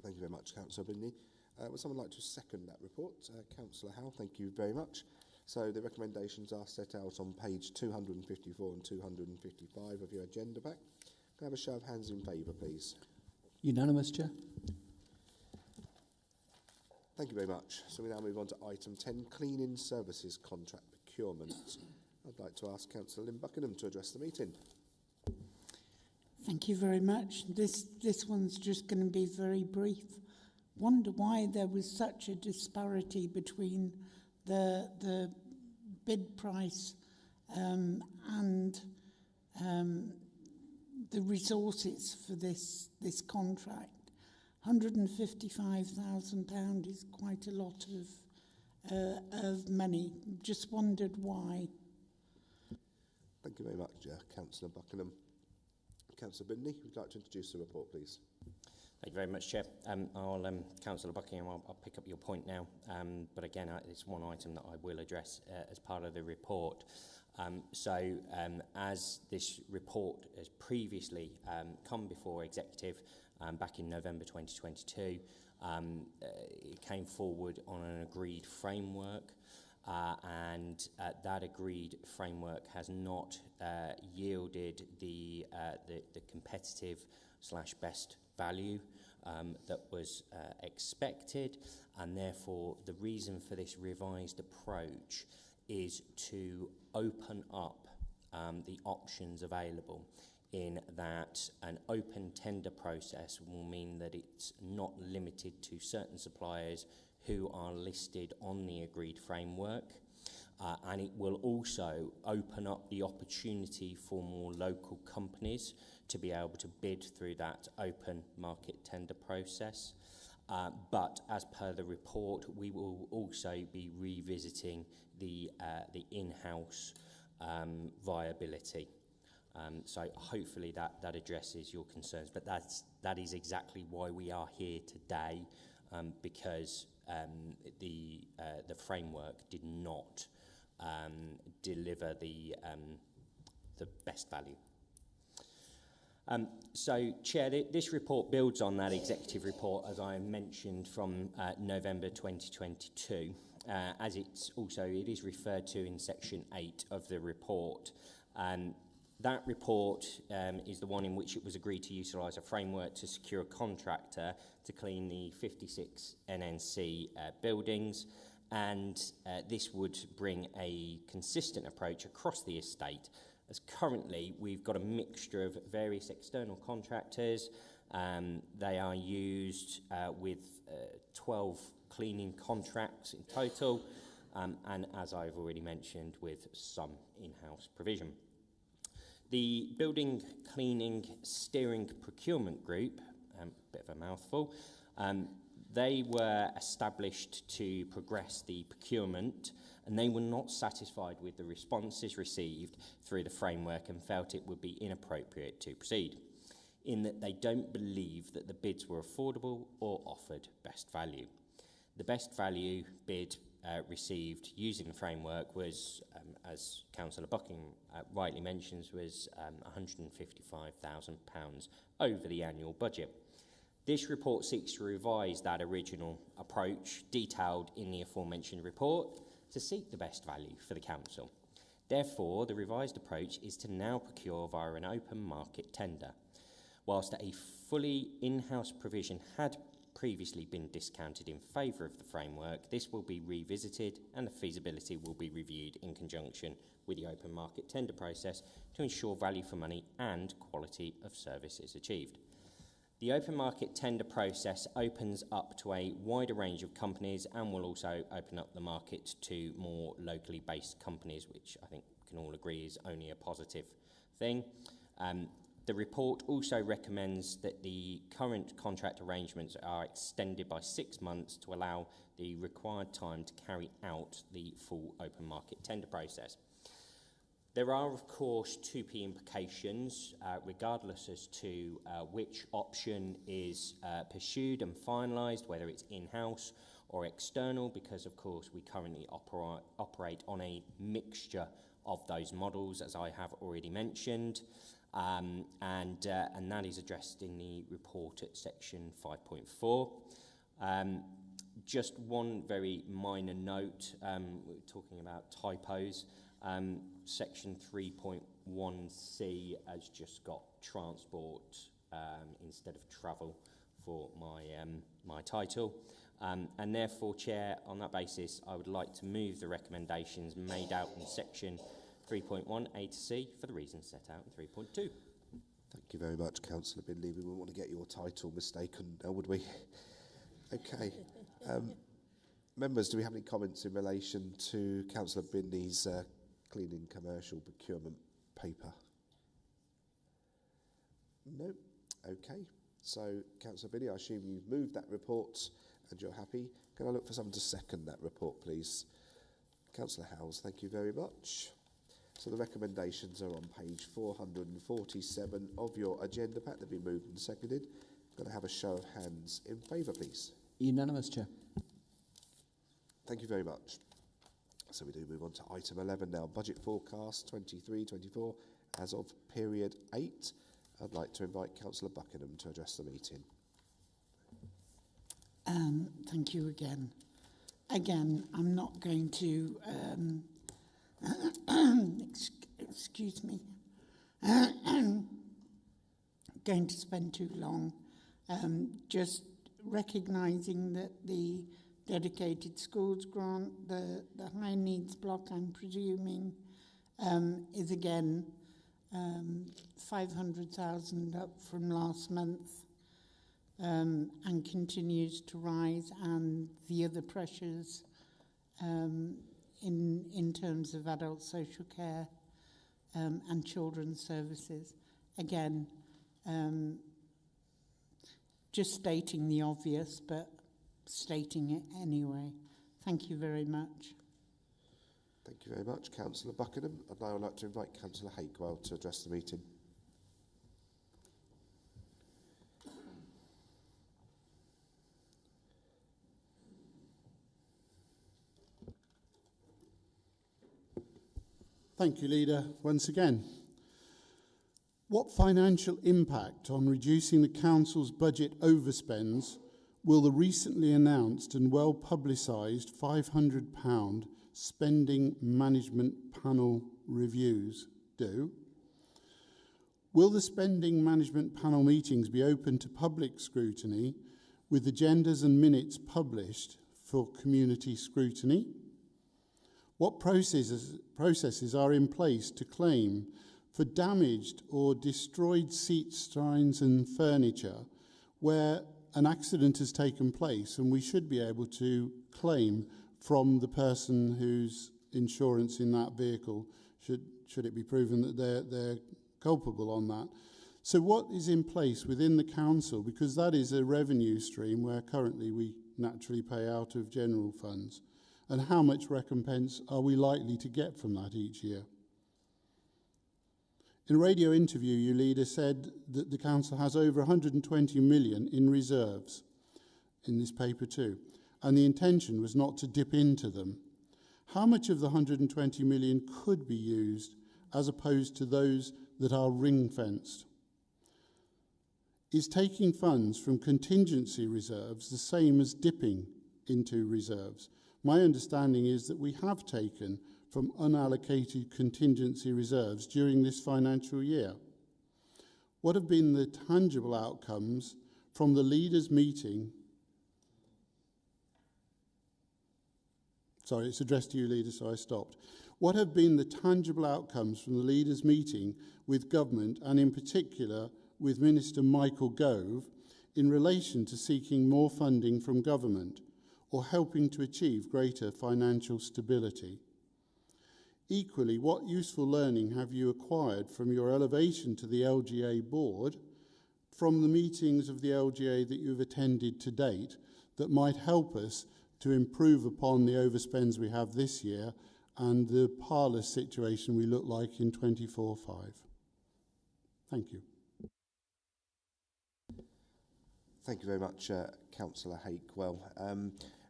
Thank you very much, Councillor Binley. Would someone like to second that report? Councillor Howe, thank you very much. So the recommendations are set out on page 254 and 255 of your agenda pack. Can I have a show of hands in favour, please? Unanimous, Chair. Thank you very much. So we now move on to item 10, cleaning services contract procurement. I'd like to ask Councillor Lynn Buckingham to address the meeting. Thank you very much. This one's just going to be very brief. Wonder why there was such a disparity between the bid price and the resources for this contract. £155,000 is quite a lot of money. Just wondered why. Thank Thank you very much, Councillor Buckingham. Councillor Bindley, would you like to introduce the report, please? Thank you very much, Chair. Councillor Buckingham, I'll pick up your point now, but again, it's one item that I will address as part of the report. As this report has previously come before Executive back in November 2022, it came forward on an agreed framework, and that agreed framework has not yielded the competitive / best value that was expected, and therefore the reason for this revised approach is to open up the options available, in that an open tender process will mean that it's not limited to certain suppliers who are listed on the agreed framework, and it will also open up the opportunity for more local companies to be able to bid through that open market tender process. But as per the report, we will also be revisiting the in-house viability. So hopefully that addresses your concerns. But that is exactly why we are here today, because the framework did not deliver the best value. So, Chair, this report builds on that executive report, as I mentioned, from November 2022, as it is referred to in Section 8 of the report. That report is the one in which it was agreed to utilise a framework to secure a contractor to clean the 56 NNC buildings, and this would bring a consistent approach across the estate, as currently we've got a mixture of various external contractors. They are used with 12 cleaning contracts in total, and as I've already mentioned, with some in-house provision. The Building Cleaning Steering Procurement Group, bit of a mouthful, they were established to progress the procurement, and they were not satisfied with the responses received through the framework and felt it would be inappropriate to proceed, in that they don't believe that the bids were affordable or offered best value. The best value bid received using the framework was, as Councillor Buckingham rightly mentions, was £155,000 over the annual budget. This report seeks to revise that original approach detailed in the aforementioned report to seek the best value for the Council. Therefore, the revised approach is to now procure via an open market tender. Whilst a fully in-house provision had previously been discounted in favour of the framework, this will be revisited and the feasibility will be reviewed in conjunction with the open market tender process to ensure value for money and quality of service is achieved. The open market tender process opens up to a wider range of companies and will also open up the market to more locally based companies, which I think we can all agree is only a positive thing. The report also recommends that the current contract arrangements are extended by 6 months to allow the required time to carry out the full open market tender process. There are, of course, 2P implications, regardless as to which option is pursued and finalised, whether it's in-house or external, because, of course, we currently operate on a mixture of those models, as I have already mentioned, and that is addressed in the report at section 5.4. Just one very minor note, we're talking about typos. Section 3.1c has just got transport instead of travel for my title. And therefore, Chair, on that basis, I would like to move the recommendations made out in Section 3.1 A to C for the reasons set out in 3.2. Thank you very much, Councillor Bindley. We wouldn't want to get your title mistaken, would we? Okay. Members, do we have any comments in relation to Councillor Bindley's cleaning commercial procurement paper? No? Okay. So, Councillor Bindley, I assume you've moved that report and you're happy. Can I look for someone to second that report, please? Councillor Howells, thank you very much. So the recommendations are on page 447 of your agenda pack. They've been moved and seconded. Going to have a show of hands in favour, please. Unanimous, Chair. Thank you very much. So we do move on to item 11 now. Budget forecast 23-24 as of period 8. I'd like to invite Councillor Buckingham to address the meeting. Thank you again. Again, I'm not going to, excuse me, going to spend too long. Just recognising that the dedicated schools grant, the high needs block, I'm presuming, is again 500,000 up from last month. And continues to rise, and the other pressures in terms of adult social care and children's services. Again, just stating the obvious, but stating it anyway. Thank you very much. Thank you very much, Councillor Buckingham. And now I'd like to invite Councillor Hakewell to address the meeting. Thank you, Leader, once again. What financial impact on reducing the Council's budget overspends will the recently announced and well-publicised £500 spending management panel reviews do? Will the spending management panel meetings be open to public scrutiny with agendas and minutes published for community scrutiny? What processes are in place to claim for damaged or destroyed seat signs and furniture where an accident has taken place, and we should be able to claim from the person whose insurance in that vehicle, should it be proven that they're culpable on that. So what is in place within the council, because that is a revenue stream where currently we naturally pay out of general funds, and how much recompense are we likely to get from that each year? In a radio interview, your leader said that the council has over 120 million in reserves in this paper too, and the intention was not to dip into them. How much of the 120 million could be used as opposed to those that are ring-fenced? Is taking funds from contingency reserves the same as dipping into reserves? My understanding is that we have taken from unallocated contingency reserves during this financial year. What have been the tangible outcomes from the leaders' meeting? Sorry, it's addressed to you, leader, so I stopped. What have been the tangible outcomes from the leaders' meeting with government, and in particular with Minister Michael Gove, in relation to seeking more funding from government or helping to achieve greater financial stability? Equally, what useful learning have you acquired from your elevation to the LGA board, from the meetings of the LGA that you've attended to date, that might help us to improve upon the overspends we have this year and the parlous situation we look like in 24-5? Thank you. Thank you very much, Councillor Hakewell.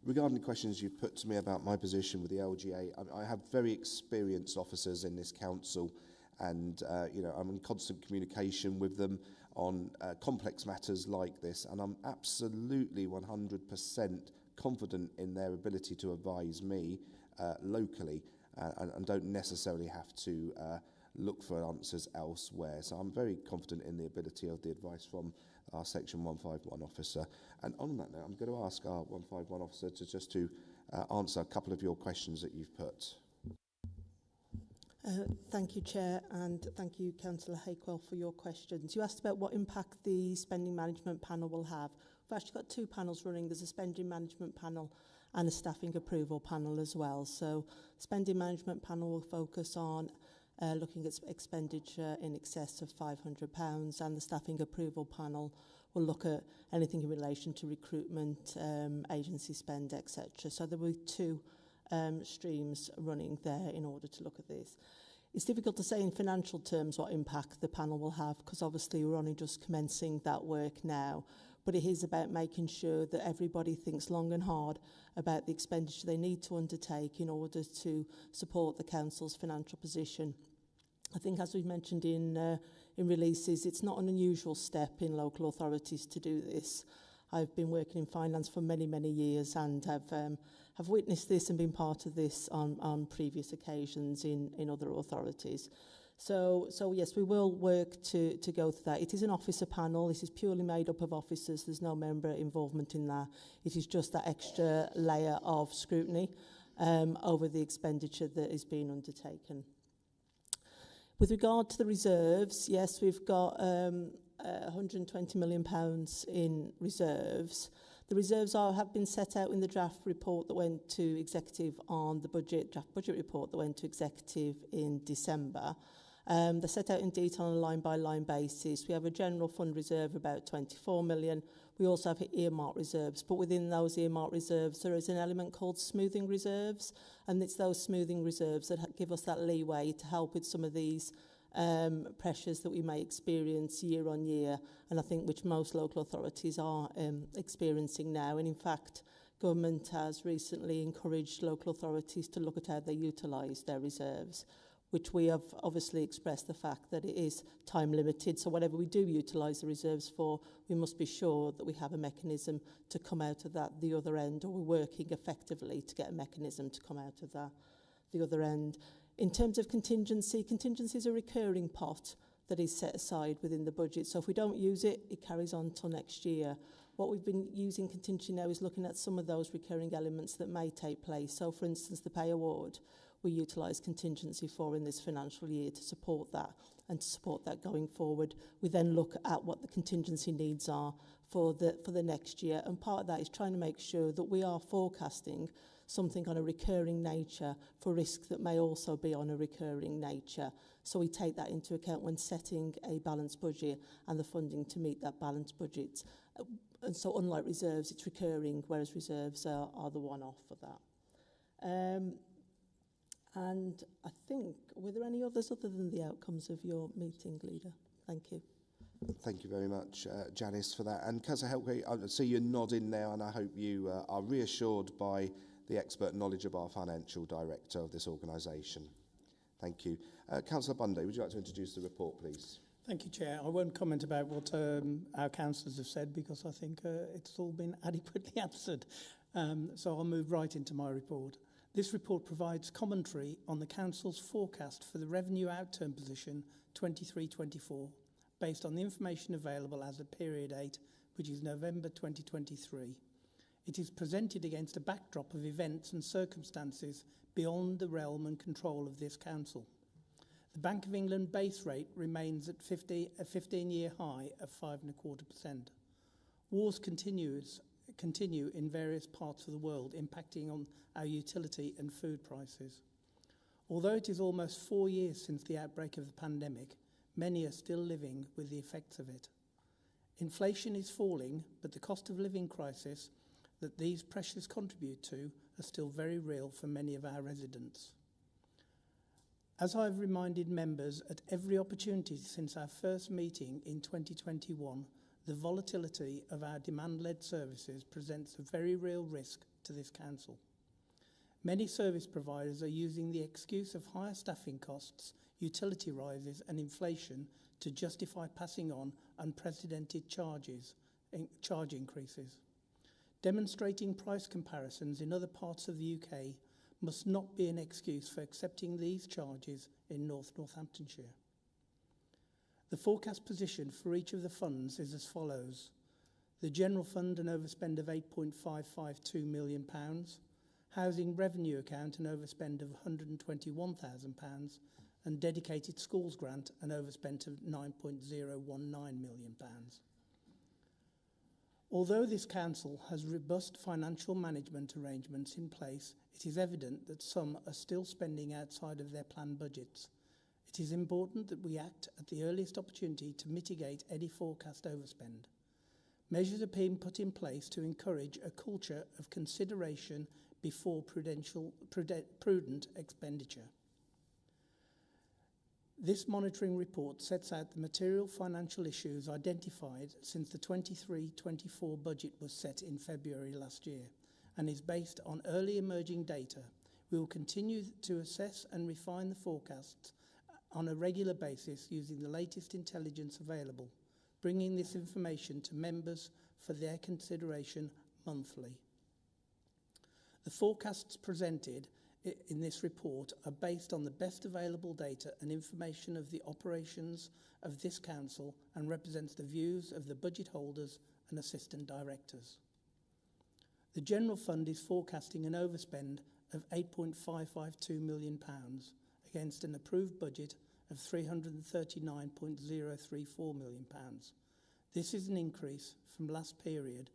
Regarding the questions you've put to me about my position with the LGA, I have very experienced officers in this council, and I'm in constant communication with them on complex matters like this, and I'm absolutely 100% confident in their ability to advise me locally, and don't necessarily have to look for answers elsewhere. So I'm very confident in the ability of the advice from our Section 151 officer. And on that note, I'm going to ask our 151 officer to answer a couple of your questions that you've put. Thank you, Chair, and thank you, Councillor Hakewell, for your questions. You asked about what impact the spending management panel will have. We've actually got two panels running. There's a spending management panel and a staffing approval panel as well. So the spending management panel will focus on looking at expenditure in excess of £500, and the staffing approval panel will look at anything in relation to recruitment, agency spend, etc. So there will be two streams running there in order to look at this. It's difficult to say in financial terms what impact the panel will have, because obviously we're only just commencing that work now. But it is about making sure that everybody thinks long and hard about the expenditure they need to undertake in order to support the council's financial position. I think, as we've mentioned in releases, it's not an unusual step in local authorities to do this. I've been working in finance for many, many years and have witnessed this and been part of this on previous occasions in other authorities. So yes, we will work to go through that. It is an officer panel. This is purely made up of officers. There's no member involvement in that. It is just that extra layer of scrutiny over the expenditure that is being undertaken. With regard to the reserves, yes, we've got £120 million in reserves. The reserves have been set out in the draft report that went to executive on the draft budget report that went to executive in December. They're set out in detail on a line-by-line basis. We have a general fund reserve of about 24 million. We also have earmark reserves, but within those earmark reserves, there is an element called smoothing reserves, and it's those smoothing reserves that give us that leeway to help with some of these pressures that we may experience year on year, and I think which most local authorities are experiencing now. And in fact, government has recently encouraged local authorities to look at how they utilise their reserves, which we have obviously expressed the fact that it is time limited. So whatever we do utilise the reserves for, we must be sure that we have a mechanism to come out of that the other end, or we're working effectively to get a mechanism to come out of that the other end. In terms of contingency, contingency is a recurring pot that is set aside within the budget. So if we don't use it, it carries on till next year. What we've been using contingency now is looking at some of those recurring elements that may take place. So for instance, the pay award, we utilise contingency for in this financial year to support that and to support that going forward. We then look at what the contingency needs are for the next year, and part of that is trying to make sure that we are forecasting something on a recurring nature for risk that may also be on a recurring nature. So we take that into account when setting a balanced budget and the funding to meet that balanced budget. And so unlike reserves, it's recurring, whereas reserves are the one-off for that. And I think, were there any others other than the outcomes of your meeting, Leader? Thank you. Thank you very much, Janice, for that. And Councillor Helke, I see you nodding now, and I hope you are reassured by the expert knowledge of our financial director of this organisation. Thank you. Councillor Bundy, would you like to introduce the report, please? Thank you, Chair. I won't comment about what our councillors have said, because I think it's all been adequately answered. So I'll move right into my report. This report provides commentary on the Council's forecast for the revenue outturn position 23-24, based on the information available as of period 8, which is November 2023. It is presented against a backdrop of events and circumstances beyond the realm and control of this Council. The Bank of England base rate remains at a 15-year high of 5.25%. Wars continue in various parts of the world, impacting on our utility and food prices. Although it is almost 4 years since the outbreak of the pandemic, many are still living with the effects of it. Inflation is falling, but the cost of living crisis that these pressures contribute to are still very real for many of our residents. As I've reminded members at every opportunity since our first meeting in 2021, the volatility of our demand-led services presents a very real risk to this Council. Many service providers are using the excuse of higher staffing costs, utility rises and inflation to justify passing on unprecedented charge increases. Demonstrating price comparisons in other parts of the UK must not be an excuse for accepting these charges in North Northamptonshire. The forecast position for each of the funds is as follows. The General Fund, an overspend of £8.552 million, Housing Revenue Account, an overspend of £121,000, and Dedicated Schools Grant, an overspend of £9.019 million. Although this Council has robust financial management arrangements in place, it is evident that some are still spending outside of their planned budgets. It is important that we act at the earliest opportunity to mitigate any forecast overspend. Measures are being put in place to encourage a culture of consideration before prudent expenditure. This monitoring report sets out the material financial issues identified since the 23-24 budget was set in February last year and is based on early emerging data. We will continue to assess and refine the forecasts on a regular basis using the latest intelligence available, bringing this information to members for their consideration monthly. The forecasts presented in this report are based on the best available data and information of the operations of this council and represents the views of the budget holders and assistant directors. The General Fund is forecasting an overspend of £8.552 million against an approved budget of £339.034 million. This is an increase from last period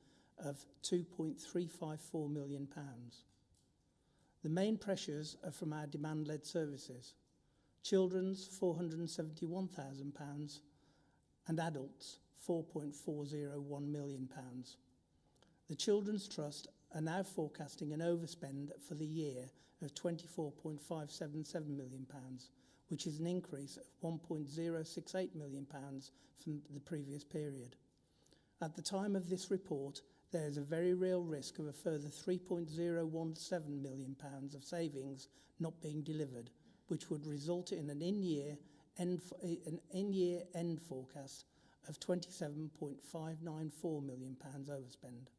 of £2.354 million. The main pressures are from our demand-led services. Children's £471,000 and adults £4.401 million. The Children's Trust are now forecasting an overspend for the year of £24.577 million, which is an increase of £1.068 million from the previous period. At the time of this report, there is a very real risk of a further £3.017 million of savings not being delivered, which would result in an in-year end forecast of £27.594 million overspend.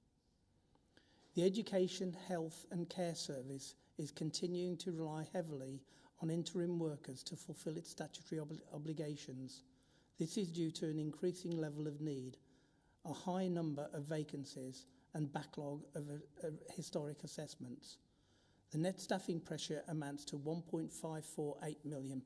The Education, Health and Care Service is continuing to rely heavily on interim workers to fulfil its statutory obligations. This is due to an increasing level of need, a high number of vacancies and backlog of historic assessments. The net staffing pressure amounts to £1.548 million.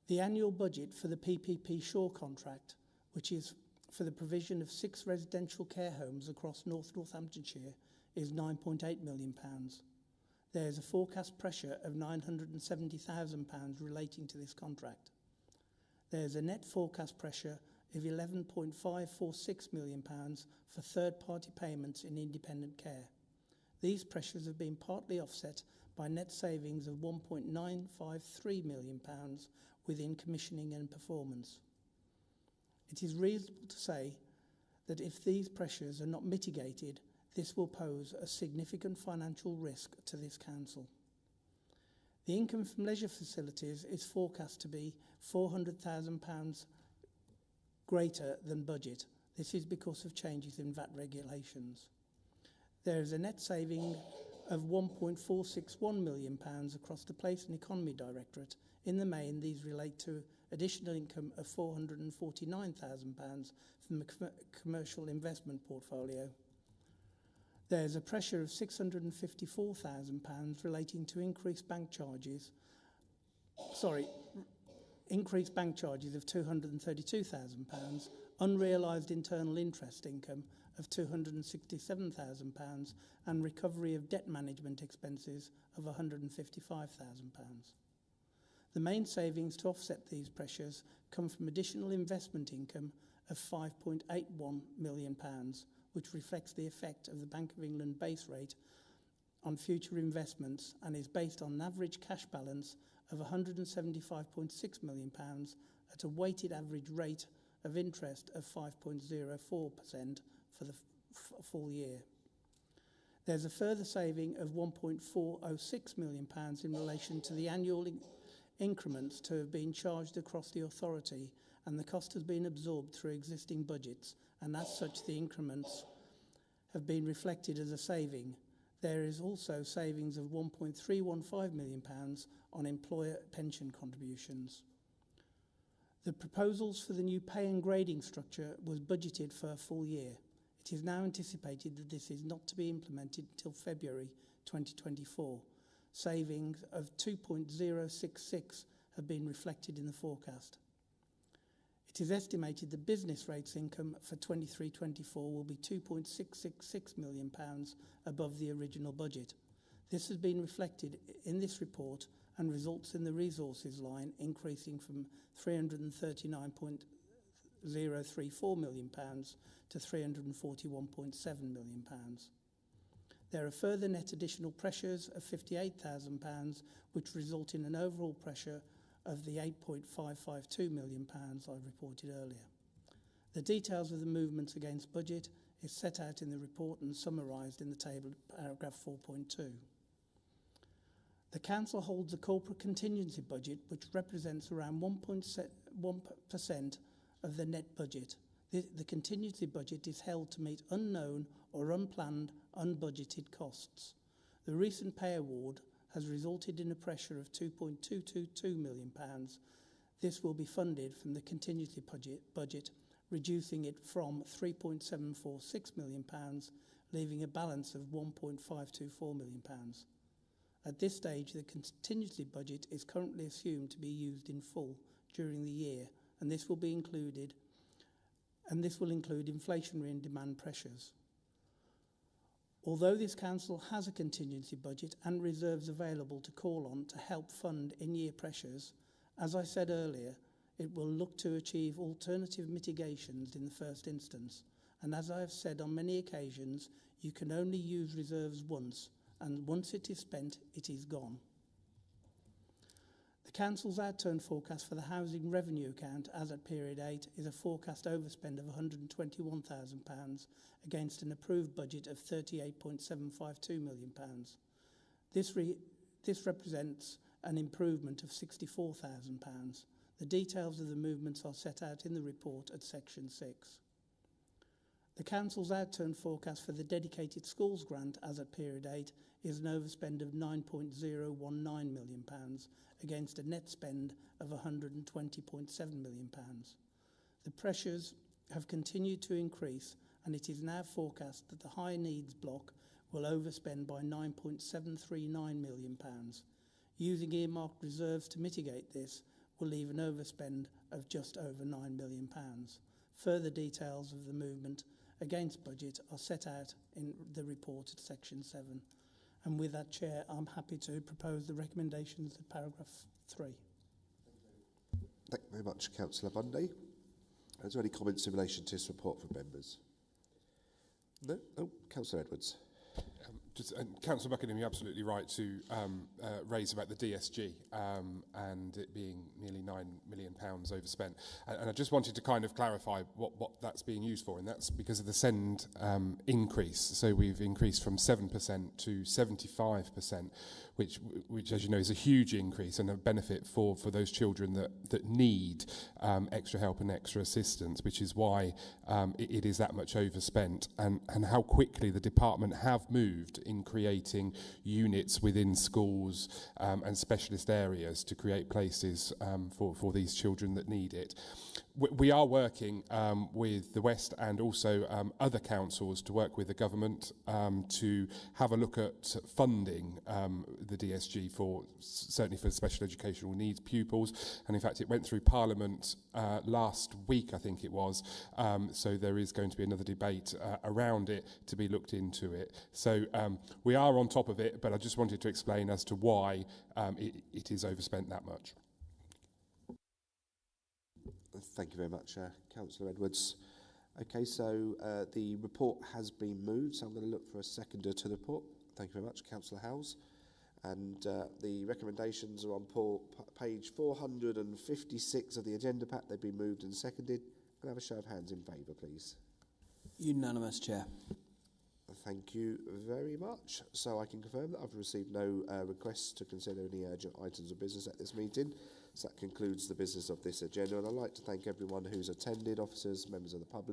The annual budget for the PPP Shore contract, which is for the provision of 6 residential care homes across North Northamptonshire, is £9.8 million. There is a forecast pressure of £970,000 relating to this contract. There is a net forecast pressure of £11.546 million for third-party payments in independent care. These pressures have been partly offset by net savings of £1.953 million within commissioning and performance. It is reasonable to say that if these pressures are not mitigated, this will pose a significant financial risk to this council. The income from leisure facilities is forecast to be £400,000 greater than budget. This is because of changes in VAT regulations. There is a net saving of £1.461 million across the Place and Economy Directorate. In the main, these relate to additional income of £449,000 from the commercial investment portfolio. There is a pressure of £654,000 relating to increased bank charges of £232,000, unrealised internal interest income of £267,000 and recovery of debt management expenses of £155,000. The main savings to offset these pressures come from additional investment income of £5.81 million, which reflects the effect of the Bank of England base rate on future investments and is based on an average cash balance of £175.6 million at a weighted average rate of interest of 5.04% for the full year. There's a further saving of £1.406 million in relation to the annual increments to have been charged across the authority, and the cost has been absorbed through existing budgets, and as such the increments have been reflected as a saving. There is also savings of £1.315 million on employer pension contributions. The proposals for the new pay and grading structure was budgeted for a full year. It is now anticipated that this is not to be implemented until February 2024. Savings of 2.066 have been reflected in the forecast. It is estimated the business rates income for 23-24 will be £2.666 million above the original budget. This has been reflected in this report and results in the resources line increasing from £339.034 million to £341.7 million. There are further net additional pressures of £58,000, which result in an overall pressure of the £8.552 million I reported earlier. The details of the movements against budget is set out in the report and summarised in the table at paragraph 4.2. The Council holds a corporate contingency budget which represents around 1% of the net budget. The contingency budget is held to meet unknown or unplanned, unbudgeted costs. The recent pay award has resulted in a pressure of £2.222 million. This will be funded from the contingency budget, reducing it from £3.746 million, leaving a balance of £1.524 million. At this stage, the contingency budget is currently assumed to be used in full during the year, and this will include inflationary and demand pressures. Although this council has a contingency budget and reserves available to call on to help fund in-year pressures, as I said earlier, it will look to achieve alternative mitigations in the first instance. And as I have said on many occasions, you can only use reserves once, and once it is spent, it is gone. The Council's outturn forecast for the housing revenue account as at period 8 is a forecast overspend of £121,000 against an approved budget of £38.752 million. This represents an improvement of £64,000. The details of the movements are set out in the report at section 6. The Council's outturn forecast for the dedicated schools grant as at period 8 is an overspend of £9.019 million against a net spend of £120.7 million. The pressures have continued to increase, and it is now forecast that the high needs block will overspend by £9.739 million. Using earmarked reserves to mitigate this will leave an overspend of just over £9 million. Further details of the movement against budget are set out in the report at section 7. And with that, Chair, I'm happy to propose the recommendations of paragraph 3. Thank you very much, Councillor Bundy. Is there any comments in relation to this report from members? No? Oh, Councillor Edwards. Councillor Buckingham, you're absolutely right to raise about the DSG and it being nearly £9 million overspent. And I just wanted to kind of clarify what that's being used for, and that's because of the SEND increase. So we've increased from 7% to 75%, which, as you know, is a huge increase and a benefit for those children that need extra help and extra assistance, which is why it is that much overspent, and how quickly the department have moved in creating units within schools and specialist areas to create places for these children that need it. We are working with the West and also other councils to work with the government to have a look at funding the DSG certainly for special educational needs pupils, and in fact it went through Parliament last week, I think it was, so there is going to be another debate around it to be looked into it. So we are on top of it, but I just wanted to explain as to why it is overspent that much. Thank you very much, Councillor Edwards. Okay, so the report has been moved, so I'm going to look for a seconder to the report. Thank you very much, Councillor Howes. And the recommendations are on page 456 of the agenda pack. They've been moved and seconded. Can I have a show of hands in favour, please? Unanimous, Chair. Thank you very much. So I can confirm that I've received no requests to consider any urgent items of business at this meeting. So that concludes the business of this agenda. And I'd like to thank everyone who's attended, officers, members of the public.